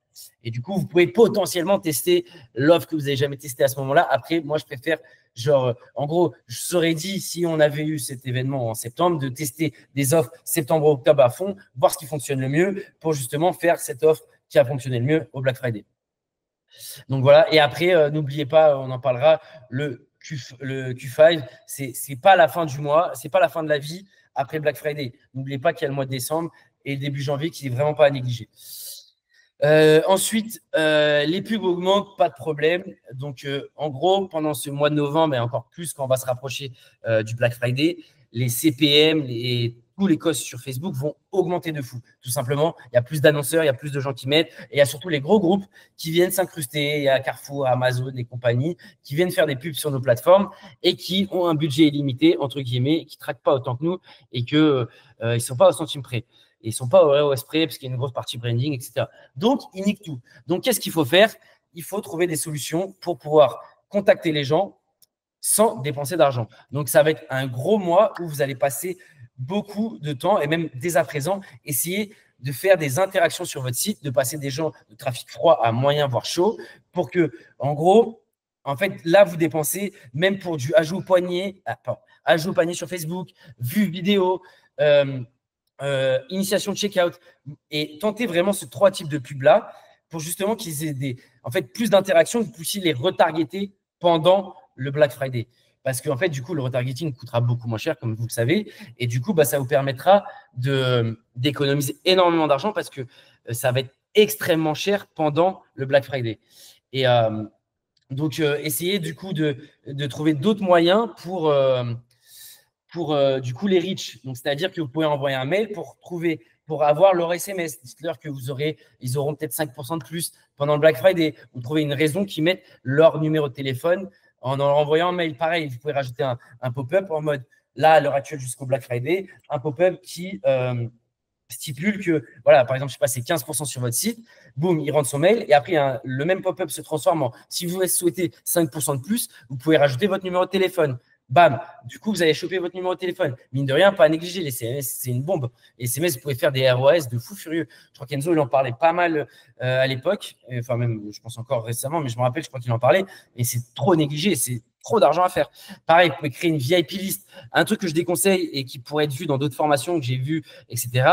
Et du coup, vous pouvez potentiellement tester l'offre que vous n'avez jamais testée à ce moment-là. Après, moi, je préfère, en gros, je serais dit, si on avait eu cet événement en septembre, de tester des offres septembre-octobre à fond, voir ce qui fonctionne le mieux pour justement faire cette offre qui a fonctionné le mieux au Black Friday. Donc voilà. Et après, n'oubliez pas, on en parlera, le Q5, c'est pas la fin du mois, c'est pas la fin de la vie après Black Friday. N'oubliez pas qu'il y a le mois de décembre et le début janvier qui n'est vraiment pas à négliger. Ensuite, les pubs augmentent, pas de problème. Donc, en gros, pendant ce mois de novembre et encore plus quand on va se rapprocher du Black Friday, les CPM, tous les costs sur Facebook vont augmenter de fou. Tout simplement, il y a plus d'annonceurs, il y a plus de gens qui mettent et il y a surtout les gros groupes qui viennent s'incruster. Il y a Carrefour, Amazon et compagnie qui viennent faire des pubs sur nos plateformes et qui ont un budget illimité, entre guillemets, qui ne traquent pas autant que nous et qu'ils ne sont pas au centime près. Et ils ne sont pas au spray parce qu'il y a une grosse partie branding, etc. Donc, ils niquent tout. Donc, qu'est-ce qu'il faut faire? Il faut trouver des solutions pour pouvoir contacter les gens sans dépenser d'argent. Donc, ça va être un gros mois où vous allez passer beaucoup de temps et même dès à présent, essayer de faire des interactions sur votre site, de passer des gens de trafic froid à moyen, voire chaud, pour que, en gros, en fait, là, vous dépensez même pour du ajout au panier sur Facebook, vue vidéo, initiation de checkout et tenter vraiment ces 3 types de pubs-là pour justement qu'ils aient plus d'interactions, que vous puissiez les retargeter pendant le Black Friday. Parce qu'en fait, du coup, le retargeting coûtera beaucoup moins cher, comme vous le savez. Et du coup, ça vous permettra d'économiser énormément d'argent parce que ça va être extrêmement cher pendant le Black Friday. Et donc, essayez du coup de trouver d'autres moyens pour du coup les reach. Donc, c'est-à-dire que vous pouvez envoyer un mail pour avoir leur SMS. Dites-leur que ils auront peut-être 5% de plus pendant le Black Friday. Vous trouvez une raison qu'ils mettent leur numéro de téléphone en leur envoyant un mail. Pareil, vous pouvez rajouter un pop-up en mode, là, à l'heure actuelle jusqu'au Black Friday, un pop-up qui stipule que, voilà, par exemple, je sais pas, c'est 15% sur votre site. Boum, il rentre son mail. Et après, le même pop-up se transforme en, si vous souhaitez 5% de plus, vous pouvez rajouter votre numéro de téléphone. Bam, du coup, vous allez choper votre numéro de téléphone. Mine de rien, pas à négliger. Les SMS, c'est une bombe. Les SMS, vous pouvez faire des ROAS de fou furieux. Je crois qu'Enzo, il en parlait pas mal à l'époque. Enfin, même, je pense encore récemment, mais je me rappelle, je crois qu'il en parlait. Et c'est trop négligé. C'est trop d'argent à faire. Pareil, vous pouvez créer une VIP list. Un truc que je déconseille et qui pourrait être vu dans d'autres formations que j'ai vues, etc.,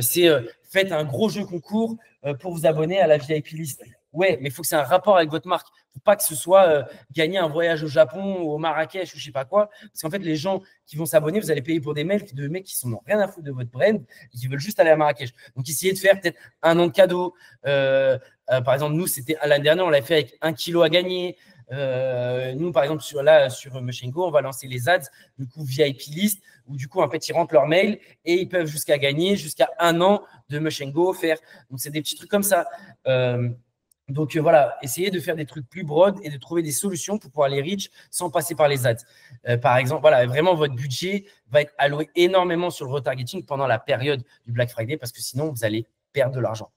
c'est faites un gros jeu concours pour vous abonner à la VIP list. Ouais, mais il faut que c'est un rapport avec votre marque. Il ne faut pas que ce soit gagner un voyage au Japon ou au Marrakech ou je ne sais pas quoi. Parce qu'en fait, les gens qui vont s'abonner, vous allez payer pour des mails de mecs qui n'ont rien à foutre de votre brand et qui veulent juste aller à Marrakech. Donc, essayez de faire peut-être un an de cadeau. Par exemple, nous, c'était l'année dernière, on l'a fait avec 1 kilo à gagner. Nous, par exemple, sur Mochengo, on va lancer les ads, du coup, VIP list, où du coup, en fait, ils rentrent leur mail et ils peuvent jusqu'à gagner jusqu'à 1 an de Mochengo offert. Donc, c'est des petits trucs comme ça. Donc, voilà, essayez de faire des trucs plus broad et de trouver des solutions pour pouvoir les reach sans passer par les ads. Par exemple, voilà, vraiment, votre budget va être alloué énormément sur le retargeting pendant la période du Black Friday parce que sinon, vous allez perdre de l'argent.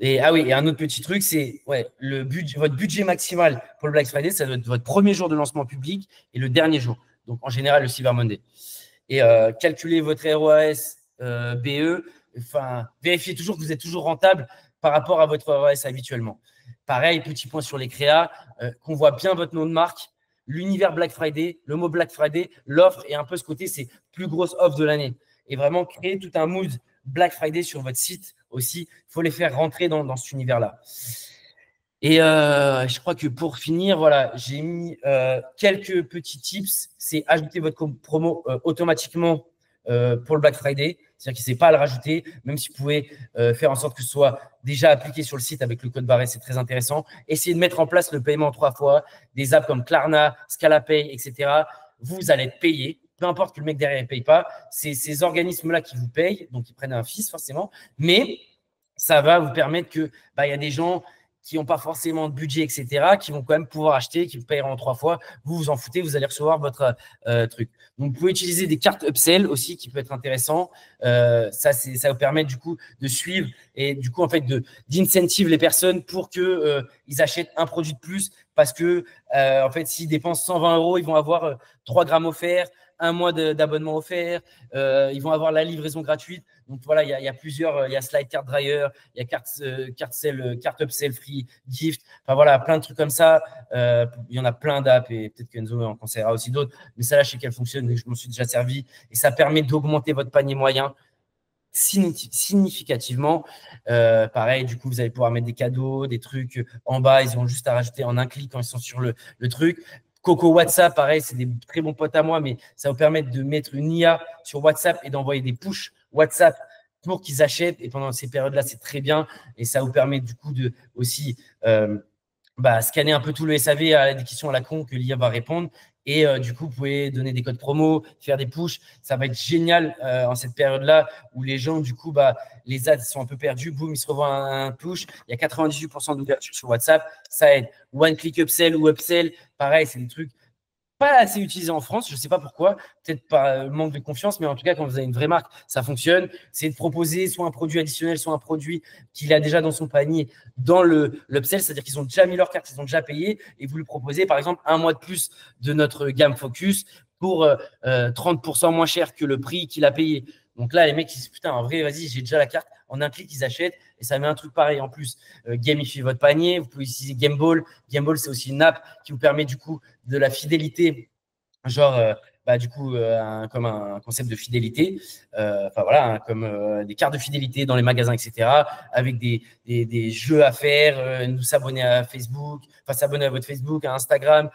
Et ah oui, et un autre petit truc, c'est votre budget maximal pour le Black Friday, ça doit être votre premier jour de lancement public et le dernier jour. Donc, en général, le Cyber Monday. Et calculez votre ROAS BE. Enfin, vérifiez toujours que vous êtes toujours rentable par rapport à votre ROAS habituellement. Pareil, petit point sur les créas, qu'on voit bien votre nom de marque, l'univers Black Friday, le mot Black Friday, l'offre et un peu ce côté, c'est plus grosse offre de l'année. Et vraiment créer tout un mood Black Friday sur votre site aussi. Il faut les faire rentrer dans cet univers-là. Et je crois que pour finir, voilà, j'ai mis quelques petits tips. C'est ajouter votre promo automatiquement pour le Black Friday. C'est-à-dire qu'il ne sait pas à le rajouter, même si vous pouvez faire en sorte que ce soit déjà appliqué sur le site avec le code barré, c'est très intéressant. Essayez de mettre en place le paiement 3 fois, des apps comme Klarna, Scalapay, etc. Vous allez être payé. Peu importe que le mec derrière ne paye pas, c'est ces organismes-là qui vous payent, donc ils prennent un fils forcément, mais ça va vous permettre que y a des gens qui n'ont pas forcément de budget, etc., qui vont quand même pouvoir acheter, qui vous payeront 3 fois. Vous vous en foutez, vous allez recevoir votre truc. Donc, vous pouvez utiliser des cartes upsell aussi, qui peut être intéressant. Ça vous permet du coup de suivre et du coup, en fait, d'incentive les personnes pour qu'ils achètent un produit de plus parce que, en fait, s'ils dépensent 120 €, ils vont avoir 3 grammes offerts, 1 mois d'abonnement offert, ils vont avoir la livraison gratuite. Donc voilà, il y a plusieurs, il y a Slide Card Dryer, il y a carte upsell free, gift, enfin voilà, plein de trucs comme ça. Il y en a plein d'apps et peut-être qu'Enzo en conseillera aussi d'autres, mais ça là, je sais qu'elle fonctionne et je m'en suis déjà servi et ça permet d'augmenter votre panier moyen significativement. Pareil, du coup, vous allez pouvoir mettre des cadeaux, des trucs en bas, ils ont juste à rajouter en un clic quand ils sont sur le truc. Coco WhatsApp, pareil, c'est des très bons potes à moi, mais ça va vous permettre de mettre une IA sur WhatsApp et d'envoyer des push WhatsApp pour qu'ils achètent. Et pendant ces périodes-là, c'est très bien. Et ça vous permet du coup de aussi scanner un peu tout le SAV à des questions à la con que l'IA va répondre. Et du coup, vous pouvez donner des codes promo, faire des pushs. Ça va être génial en cette période-là où les gens, du coup, les ads sont un peu perdus. Boum, ils se revoient un push. Il y a 98% d'ouverture sur WhatsApp. Ça aide. One click upsell ou upsell, pareil, c'est des trucs pas assez utilisés en France. Je ne sais pas pourquoi. Peut-être par manque de confiance, mais en tout cas, quand vous avez une vraie marque, ça fonctionne. C'est de proposer soit un produit additionnel, soit un produit qu'il a déjà dans son panier dans l'upsell, c'est-à-dire qu'ils ont déjà mis leur carte, ils ont déjà payé, et vous lui proposez, par exemple, 1 mois de plus de notre gamme Focus pour 30% moins cher que le prix qu'il a payé. Donc là, les mecs, ils se disent, putain, en vrai, vas-y, j'ai déjà la carte. En un clic, ils achètent et ça met un truc pareil en plus. Gamifier votre panier. Vous pouvez utiliser Gameball. Gameball, c'est aussi une app qui vous permet du coup de la fidélité. Genre, comme un concept de fidélité. Enfin voilà, comme des cartes de fidélité dans les magasins, etc. Avec des jeux à faire, nous s'abonner à Facebook, enfin s'abonner à votre Facebook, à Instagram,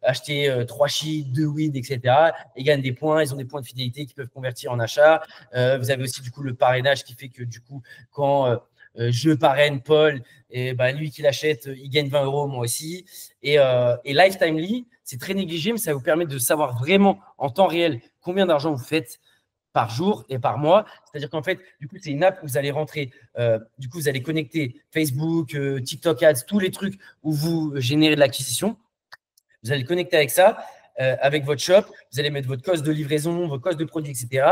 acheter 3 sheets, 2 weed, etc. Et gagnent des points. Ils ont des points de fidélité qui peuvent convertir en achat. Vous avez aussi du coup le parrainage qui fait que du coup, quand je parraine Paul, et lui qui l'achète, il gagne 20 €, moi aussi. Et Lifetime c'est très négligé, mais ça vous permet de savoir vraiment en temps réel combien d'argent vous faites par jour et par mois. C'est-à-dire qu'en fait, du coup, c'est une app où vous allez rentrer, du coup, vous allez connecter Facebook, TikTok Ads, tous les trucs où vous générez de l'acquisition. Vous allez le connecter avec ça, avec votre shop. Vous allez mettre votre cost de livraison, votre cost de produit, etc.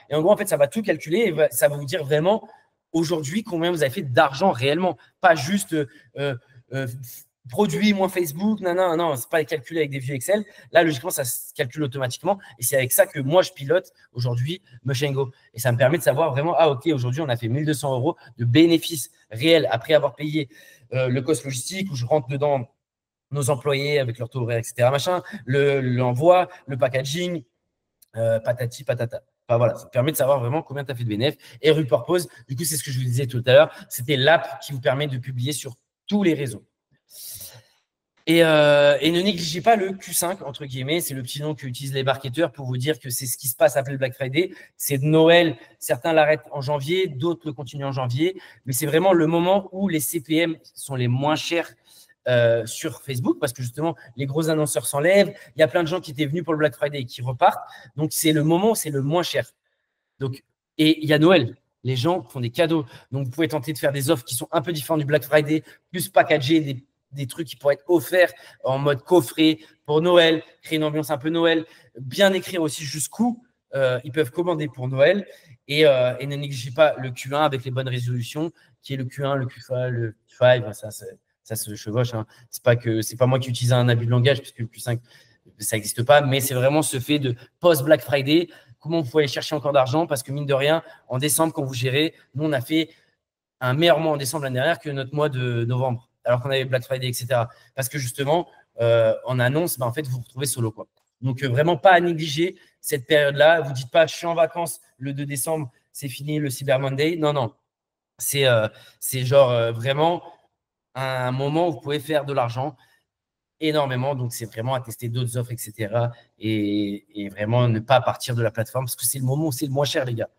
Et en gros, en fait, ça va tout calculer et ça va vous dire vraiment aujourd'hui combien vous avez fait d'argent réellement. Pas juste produit moins Facebook, non, c'est pas calculé avec des vieux Excel. Là, logiquement, ça se calcule automatiquement. Et c'est avec ça que moi, je pilote aujourd'hui Mochengo. Et ça me permet de savoir vraiment, OK, aujourd'hui, on a fait 1 200 € de bénéfices réels après avoir payé le cost logistique où je rentre dedans nos employés avec leur taux horaire, etc. L'envoi, le packaging, patati, patata. Enfin, voilà, ça permet de savoir vraiment combien tu as fait de bénéfices. Et Repurpose, du coup, c'est ce que je vous disais tout à l'heure, c'était l'app qui vous permet de publier sur tous les réseaux. Et ne négligez pas le Q5, entre guillemets, c'est le petit nom qu'utilisent les marketeurs pour vous dire que c'est ce qui se passe après le Black Friday. C'est de Noël, certains l'arrêtent en janvier, d'autres le continuent en janvier, mais c'est vraiment le moment où les CPM sont les moins chers sur Facebook, parce que justement, les gros annonceurs s'enlèvent, il y a plein de gens qui étaient venus pour le Black Friday et qui repartent, donc c'est le moment où c'est le moins cher. Donc, et il y a Noël. Les gens font des cadeaux. Donc, vous pouvez tenter de faire des offres qui sont un peu différentes du Black Friday, plus packagées, des trucs qui pourraient être offerts en mode coffret pour Noël, créer une ambiance un peu Noël, bien écrire aussi jusqu'où ils peuvent commander pour Noël et ne négligez pas le Q1 avec les bonnes résolutions, qui est le Q1, le Q5, le Q5, ça se chevauche. Hein. C'est pas moi qui utilise un abus de langage, puisque le Q5, ça n'existe pas, mais c'est vraiment ce fait de post-Black Friday. Comment vous pouvez aller chercher encore d'argent? Parce que mine de rien, en décembre, quand vous gérez, nous, on a fait un meilleur mois en décembre l'année dernière que notre mois de novembre, alors qu'on avait Black Friday, etc. Parce que justement, en annonce, en fait, vous vous retrouvez solo, quoi. Donc, vraiment pas à négliger cette période-là. Vous ne dites pas, je suis en vacances le 2 décembre, c'est fini le Cyber Monday. Non, non. C'est genre vraiment un moment où vous pouvez faire de l'argent énormément. Donc, c'est vraiment à tester d'autres offres, etc. Et vraiment ne pas partir de la plateforme parce que c'est le moment où c'est le moins cher, les gars.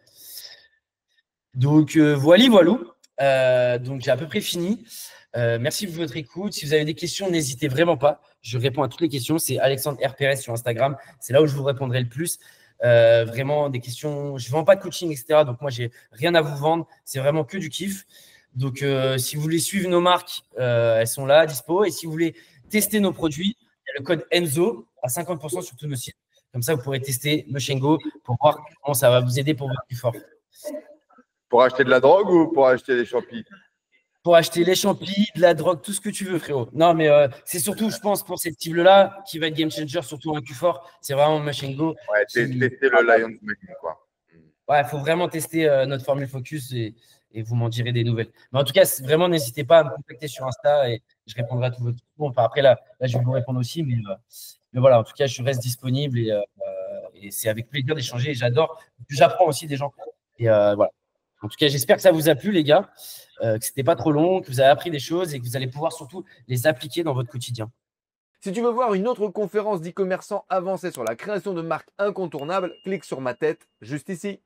Donc, voilà. Donc, j'ai à peu près fini. Merci pour votre écoute. Si vous avez des questions, n'hésitez vraiment pas. Je réponds à toutes les questions. C'est Alexandre R. Perez sur Instagram. C'est là où je vous répondrai le plus. Vraiment, des questions. Je ne vends pas de coaching, etc. Donc, moi, j'ai rien à vous vendre. C'est vraiment que du kiff. Donc, si vous voulez suivre nos marques, elles sont là, dispo. Et si vous voulez tester nos produits, il y a le code ENZO à 50% sur tous nos sites. Comme ça, vous pourrez tester Mochengo pour voir comment ça va vous aider pour votre plus fort. Pour acheter de la drogue ou pour acheter des champis? Pour acheter les champis, de la drogue, tout ce que tu veux, frérot. Non, mais c'est surtout, je pense, pour cette cible-là, qui va être game changer, surtout un Q4. C'est vraiment Mochengo. Ouais, tester le Lion's Mane, quoi. Ouais, il faut vraiment tester notre formule focus et vous m'en direz des nouvelles. Mais en tout cas, vraiment, n'hésitez pas à me contacter sur Insta et je répondrai à tous vos questions. Enfin, après, là, je vais vous répondre aussi, mais voilà, en tout cas, je reste disponible et c'est avec plaisir d'échanger et j'adore. J'apprends aussi des gens. Et voilà. En tout cas, j'espère que ça vous a plu, les gars, que ce n'était pas trop long, que vous avez appris des choses et que vous allez pouvoir surtout les appliquer dans votre quotidien. Si tu veux voir une autre conférence d'e-commerçants avancée sur la création de marques incontournables, clique sur ma tête juste ici.